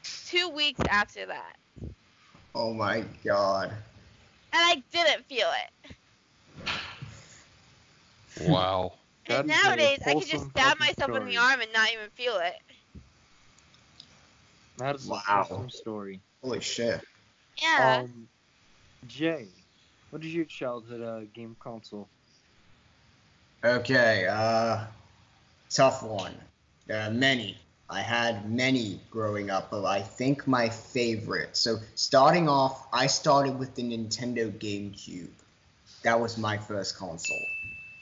2 weeks after that. Oh my god. And I didn't feel it. Wow. That And is a nowadays, I can just wholesome stab puppy myself in the story. arm and not even feel it. That is an Wow. awesome story. Holy shit. Yeah. Jay, what is your childhood game console? Okay, tough one. There are many. I had many growing up, but I think my favorite. So starting off, I started with the Nintendo GameCube. That was my first console.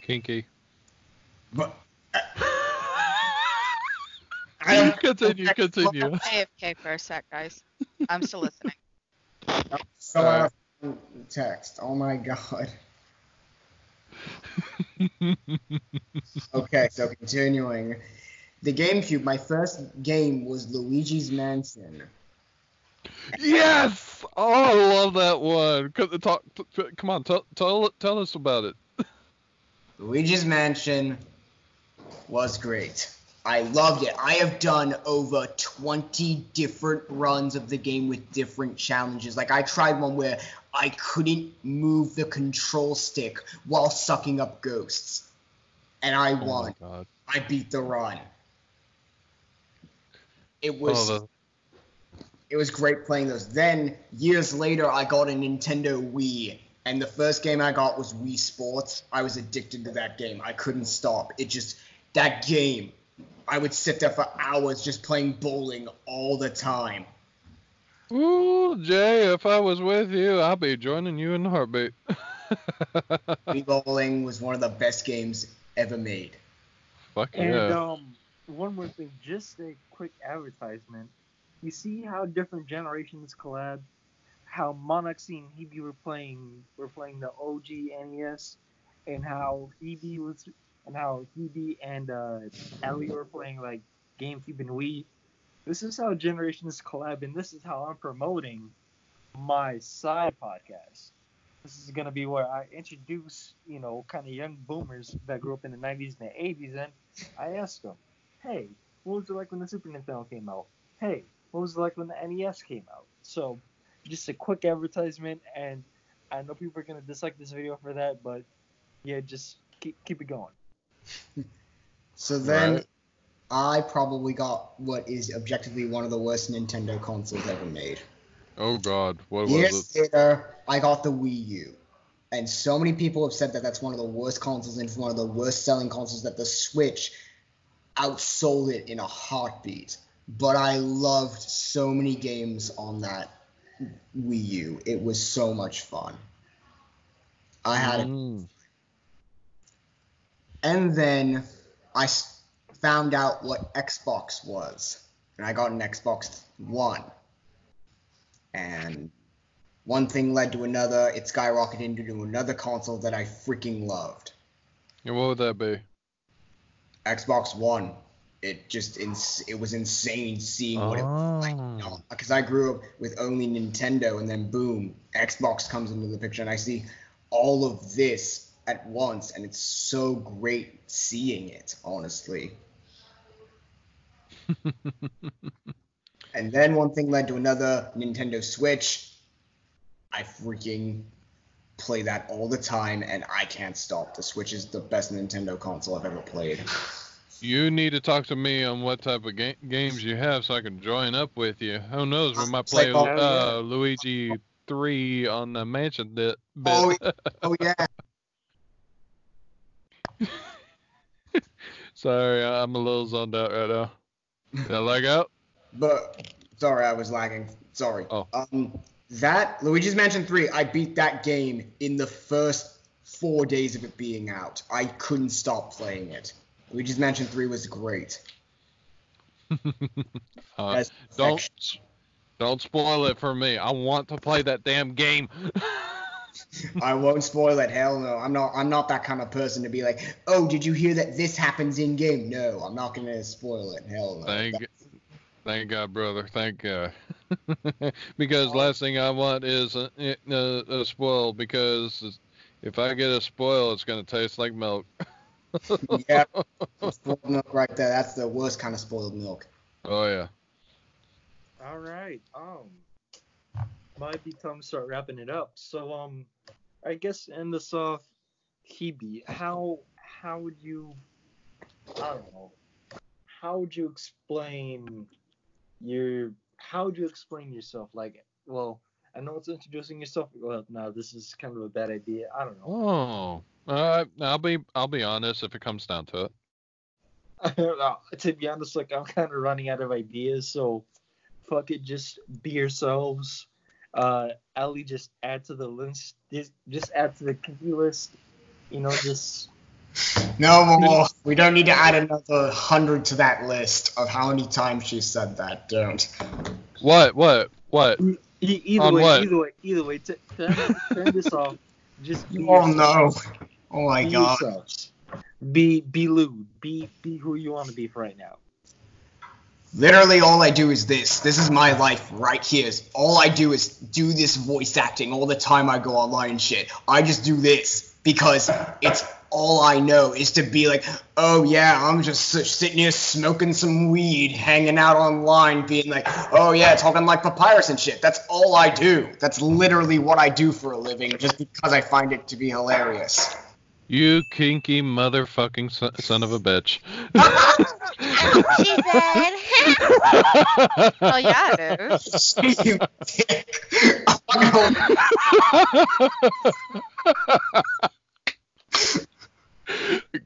Kinky. But I don't Continue. AFK for a sec, guys. I'm still listening. so Alright. text. Oh my god. Okay, so continuing. The GameCube, my first game was Luigi's Mansion. Yes! Oh, I love that one. Come on, tell us about it. Luigi's Mansion was great. I loved it. I have done over 20 different runs of the game with different challenges. Like, I tried one where I couldn't move the control stick while sucking up ghosts. And I Oh won. my god. I beat the run. It was it was great playing those. Then, years later, I got a Nintendo Wii. And the first game I got was Wii Sports. I was addicted to that game. I couldn't stop. That game, I would sit there for hours just playing bowling all the time. Ooh, Jay, if I was with you, I'd be joining you in a heartbeat. Wii Bowling was one of the best games ever made. Fuck And yeah. one more thing, just a quick advertisement. You see how different generations collab? How Monoxy and Hebe were playing the OG NES, and how Hebe and Ellie were playing like GameCube and Wii. This is how generations collab, and this is how I'm promoting my side podcast. This is gonna be where I introduce, kind of young boomers that grew up in the 90s and the 80s, and I ask them, hey, what was it like when the Super Nintendo came out? Hey, what was it like when the NES came out? So, just a quick advertisement, and I know people are gonna dislike this video for that, but yeah, just keep it going. So then, Right. I probably got what is objectively one of the worst Nintendo consoles ever made. Oh god, what was Years it? later, I got the Wii U. And so many people have said that that's one of the worst consoles and it's one of the worst selling consoles, that the Switch outsold it in a heartbeat. But I loved so many games on that Wii U. It was so much fun. I had it. Mm. And then I found out what Xbox was. And I got an Xbox One. And one thing led to another. It skyrocketed into another console that I freaking loved. And what would that be? Xbox One. It was insane seeing what it was like. Because I grew up with only Nintendo, and then boom, Xbox comes into the picture, and I see all of this at once, and it's so great seeing it, honestly. And then one thing led to another. Nintendo Switch. I freaking play that all the time, and I can't stop. The Switch is the best Nintendo console I've ever played. You need to talk to me on what type of games you have so I can join up with you. Who knows, we might play Luigi 3 on the mansion bit. Oh yeah. Sorry, I'm a little zoned out right now. Did I lag out? But sorry, I was lagging. Sorry. Oh. That Luigi's Mansion 3, I beat that game in the first 4 days of it being out. I couldn't stop playing it. Luigi's Mansion 3 was great. Don't spoil it for me. I want to play that damn game. I won't spoil it. Hell no. I'm not that kind of person to be like, oh, did you hear that this happens in game? No, I'm not gonna spoil it. Hell no. Thank God, brother. Thank God. Because last thing I want is a spoil. Because if I get a spoil, it's gonna taste like milk. Yeah, spoiled milk right there. That's the worst kind of spoiled milk. Oh yeah. All right. Might be time to start wrapping it up. So I guess end this off. Hebe, how would you, I don't know, how would you explain how would you explain yourself? Like, well, I know it's introducing yourself. Well, no, this is kind of a bad idea. I don't know. Oh, I'll be honest if it comes down to it. To be honest, like I'm kind of running out of ideas, so fuck it, just be yourselves. Ellie, just add to the list. Just add to the kinky list. You know, just No more. We don't need to add another 100 to that list of how many times she said that. Don't. What? either On way, what? either way. Turn this off. Just be Oh yourselves. no. Oh my Be god. yourselves. Be lewd. Be who you want to be for right now. Literally all I do is this. This is my life right here. All I do is do this voice acting all the time I go online and shit. I just do this because it's all I know is to be like, oh yeah, I'm just sitting here smoking some weed, hanging out online, being like, oh yeah, talking like papyrus and shit. That's all I do. That's literally what I do for a living just because I find it to be hilarious. You kinky motherfucking son of a bitch. She said. Oh yeah, it is. You dick.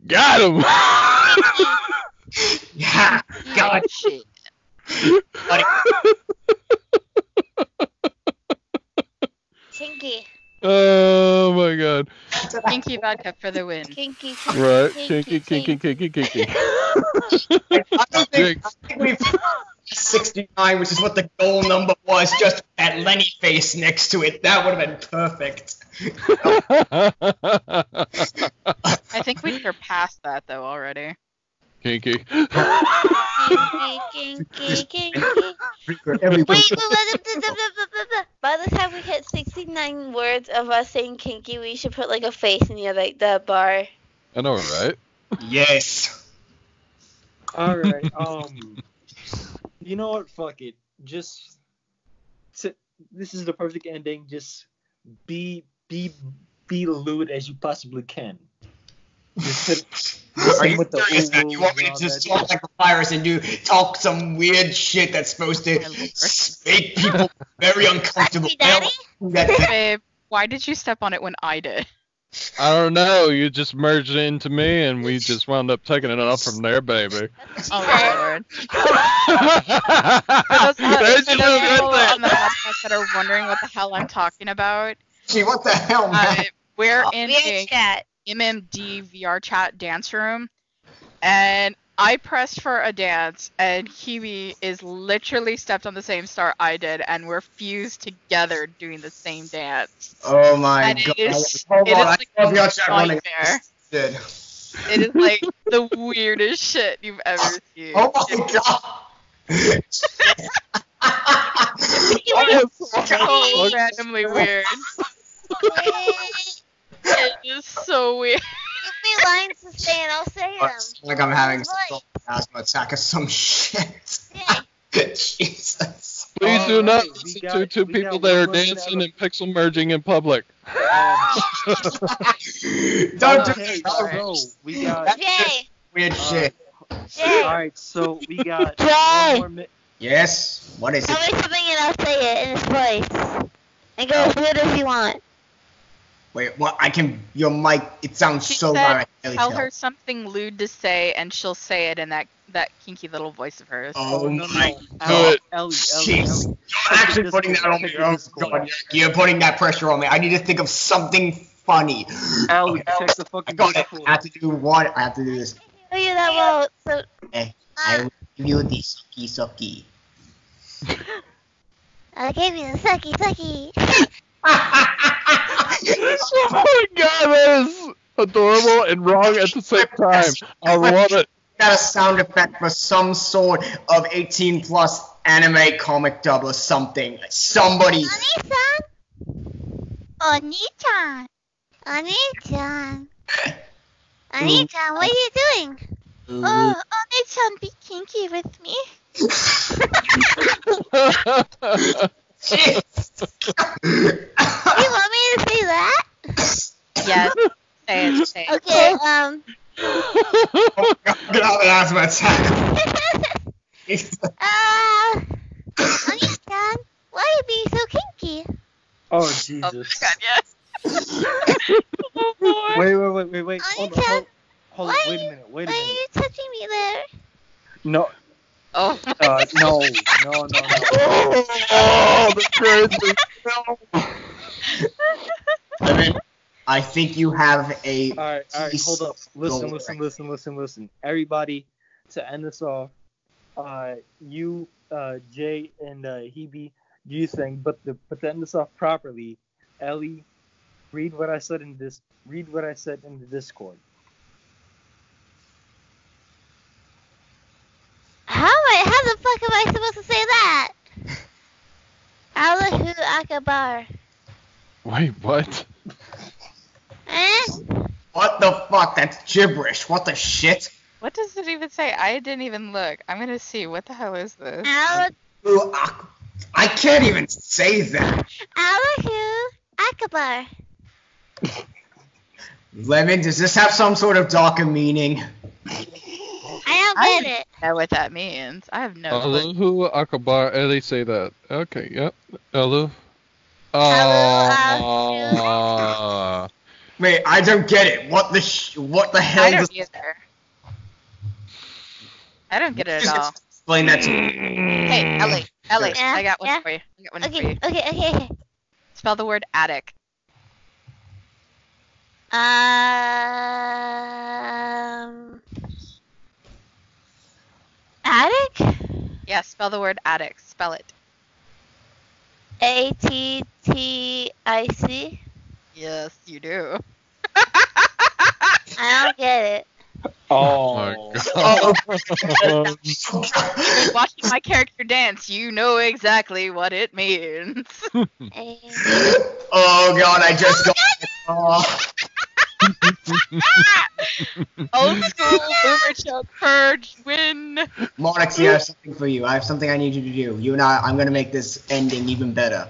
Got him. Yeah, God. Shit. Buddy. Kinky. Oh my god. Kinky vodka for the win. Kinky. Right. Kinky. I think we've 69, which is what the goal number was, just that Lenny face next to it. That would have been perfect. I think we surpassed that though already. Kinky. Kinky. Wait, by the time we hit 69 words of us saying kinky, we should put like a face near like the bar. I know, right? Yes. All right. You know what? Fuck it. Just this is the perfect ending. Just be lewd as you possibly can. Just Are you with the serious, man? You want me to all just that. talk like a virus and talk some weird shit that's supposed to make people very uncomfortable? Daddy? Babe, why did you step on it when I did? I don't know. You just merged into me, and we just wound up taking it off from there, baby. Oh Lord. For There's those no good people thing. on the podcast that are wondering what the hell I'm talking about, Gee, what the hell, man? we're in Weird a chat. MMD VR chat dance room, and I pressed for a dance, and Kiwi is literally stepped on the same star I did, and we're fused together doing the same dance. Oh my And god. it is Hold on, like I love your a chat running. nightmare. Good. It is like the weirdest shit you've ever seen. Oh my god. So randomly weird. It is so weird. Give me lines to say and I'll say them. It's like I'm having some sort of asthma attack or some shit. Jesus. Please do not Alright, we listen got- to two we people got that are one person dancing out and pixel merging in public. Don't do Okay, that. so we got. Jay. Weird shit. Jay. All right, so we got Jay! one more minute. Yes? What is Tell it? me something and I'll say it in his voice. And go as weird as you want. Wait, what? I can. Your mic, it sounds She so said, loud. I can barely tell tell. her something lewd to say, and she'll say it in that kinky little voice of hers. Oh no, my no. God. Ellie, Jeez. Ellie. You're actually putting that on me. Oh god, you're putting that pressure on me. I need to think of something funny. Ellie, Okay. check the I fucking got it. Discord. I have to do one. I have to do this. Oh, you that well. So, I will give you the sucky. I gave you the sucky. Oh my god, that is adorable and wrong at the same time. I love it. Got a sound effect for some sort of 18 plus anime comic dub or something. Somebody. Oni-chan. Oni-chan, what are you doing? Oh, Oni-chan, be kinky with me. Jeez. You want me to say that? Yes, say it. Okay, Oh my god, I'm gonna have an asthma attack. Oni-chan, why are you being so kinky? Oh, Oh Jesus. my god, yes. Oh boy. Wait. Hold Oni-chan, on. Wait a minute. why are you touching me there? No. Oh my No. Oh, the crazy. Lemon, I think you have a. All right. Hold up. Go Listen. Everybody, to end this off, you, Jay, and Hebe, do you think? But to end this off properly, Ellie, read what I said in the Discord. How the fuck am I supposed to say that? Allahu Akbar. Wait, what? Eh? What the fuck? That's gibberish. What the shit? What does it even say? I didn't even look. I'm gonna see. What the hell is this? Allahu I can't even say that. Akbar. Lemon, does this have some sort of darker meaning? I don't get it. Know what that means? I have no clue. Allahu Akbar, Ellie say that. Okay, yep. Allahu. Ah. Wait, I don't get it. What the hell I does don't either. I don't get it Just at all. explain that to me? Hey, Ellie, Yeah, I got one yeah. for you. For you. Okay. Spell the word attic. Attic? Yeah, spell the word attic. Spell it. ATTIC? Yes, you do. I don't get it. Oh my Oh, You've been watching my character dance. You know exactly what it means. oh god, I just got. Oh. Old school boomer chuck purge win. Moxie, I have something for you. I have something I need you to do. You and I'm gonna make this ending even better.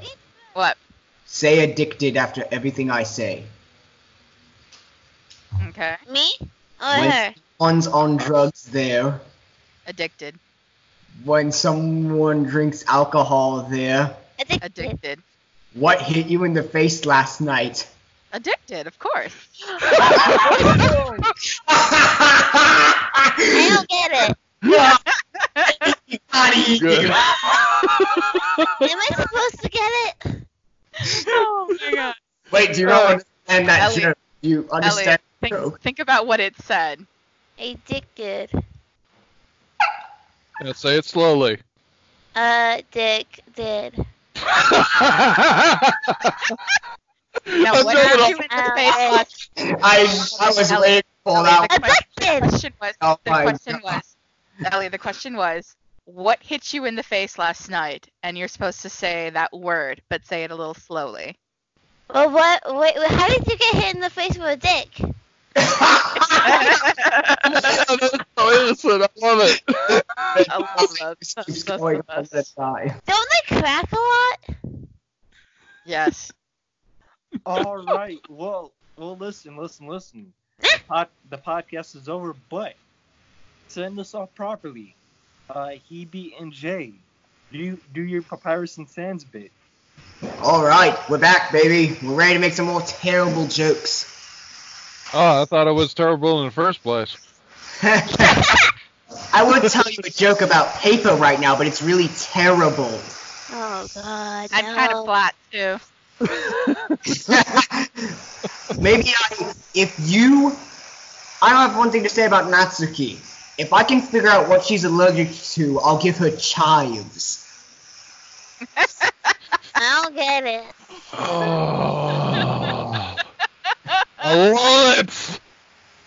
What? Say addicted after everything I say. Okay. Me? Or When her? someone's on drugs there. Addicted. When someone drinks alcohol there. Addicted. What hit you in the face last night? Addicted, of course. I don't get it. Good. Am I supposed to get it? Oh my god. Wait, do you not understand that Ellie. joke? Do you understand the Ellie, joke? think about what it said. Addicted. Yeah, say it slowly. Dick did. Now, I'm what doing hit it you in the face last I was Ellie. waiting for that. Addicted. Oh The my question God. was, Ellie, the question was, what hit you in the face last night? And you're supposed to say that word, but say it a little slowly. Well, what? Wait, how did you get hit in the face with a dick? That's so innocent. I love it. I love that. Keeps That's going the all the best. time. Don't they crack a lot? Yes. All right. Well, listen. The podcast is over, but to end this off properly, Hebe and Jay, do your Papyrus and Sands bit. Alright, we're back, baby. We're ready to make some more terrible jokes. Oh, I thought it was terrible in the first place. I would tell you a joke about paper right now, but it's really terrible. Oh God. I'm kind of flat too. Maybe I have one thing to say about Natsuki. If I can figure out what she's allergic to, I'll give her chives. I don't get it. Oh, I love it.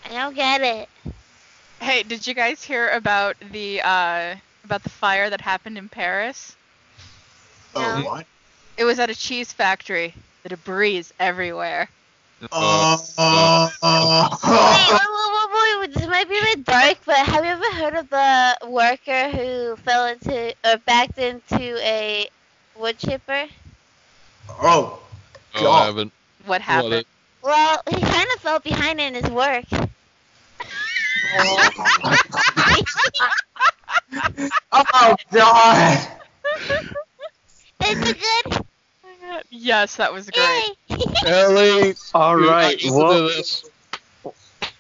I don't get it. Hey, did you guys hear about the fire that happened in Paris? Oh, No. what? It was at a cheese factory. The debris is everywhere. Wait, this might be a bit dark, but have you ever heard of the worker who fell into or backed into a wood chipper? Oh, Oh, I God. haven't. What happened? Well, he kind of fell behind in his work. Oh, God. Is it good? Yes, that was great. Yay! Ellie, All you're right. not used to Well, this.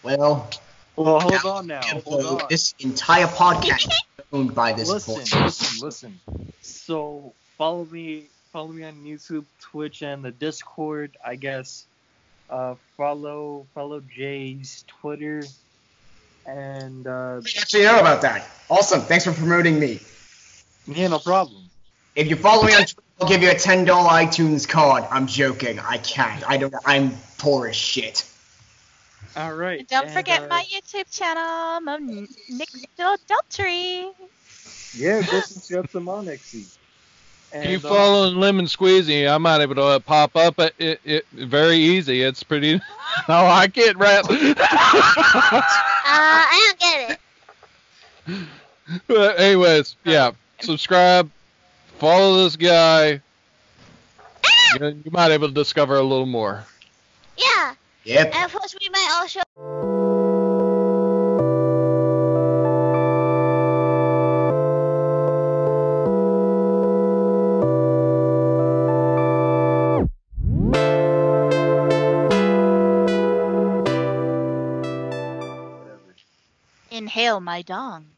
Well, hold on now. Hold on. this entire podcast is owned by this Listen, point. listen. So follow me on YouTube, Twitch, and the Discord. I guess. Follow Jay's Twitter, and I actually know about that. Awesome. Thanks for promoting me. yeah, no problem. If you follow me on Twitter, I'll give you a $10 iTunes card. I'm joking. I can't. I'm poor as shit. All right. And don't and, forget my YouTube channel, Nick's Adultery. Yeah, go subscribe to Monexy. You following Lemon Squeezy, I might able to pop up. It very easy. It's pretty. No, I can't rap. I don't get it. But anyways, yeah. Subscribe. Follow this guy. You might able to discover a little more. Yeah. Yep. And plus, we might also. Inhale my dong.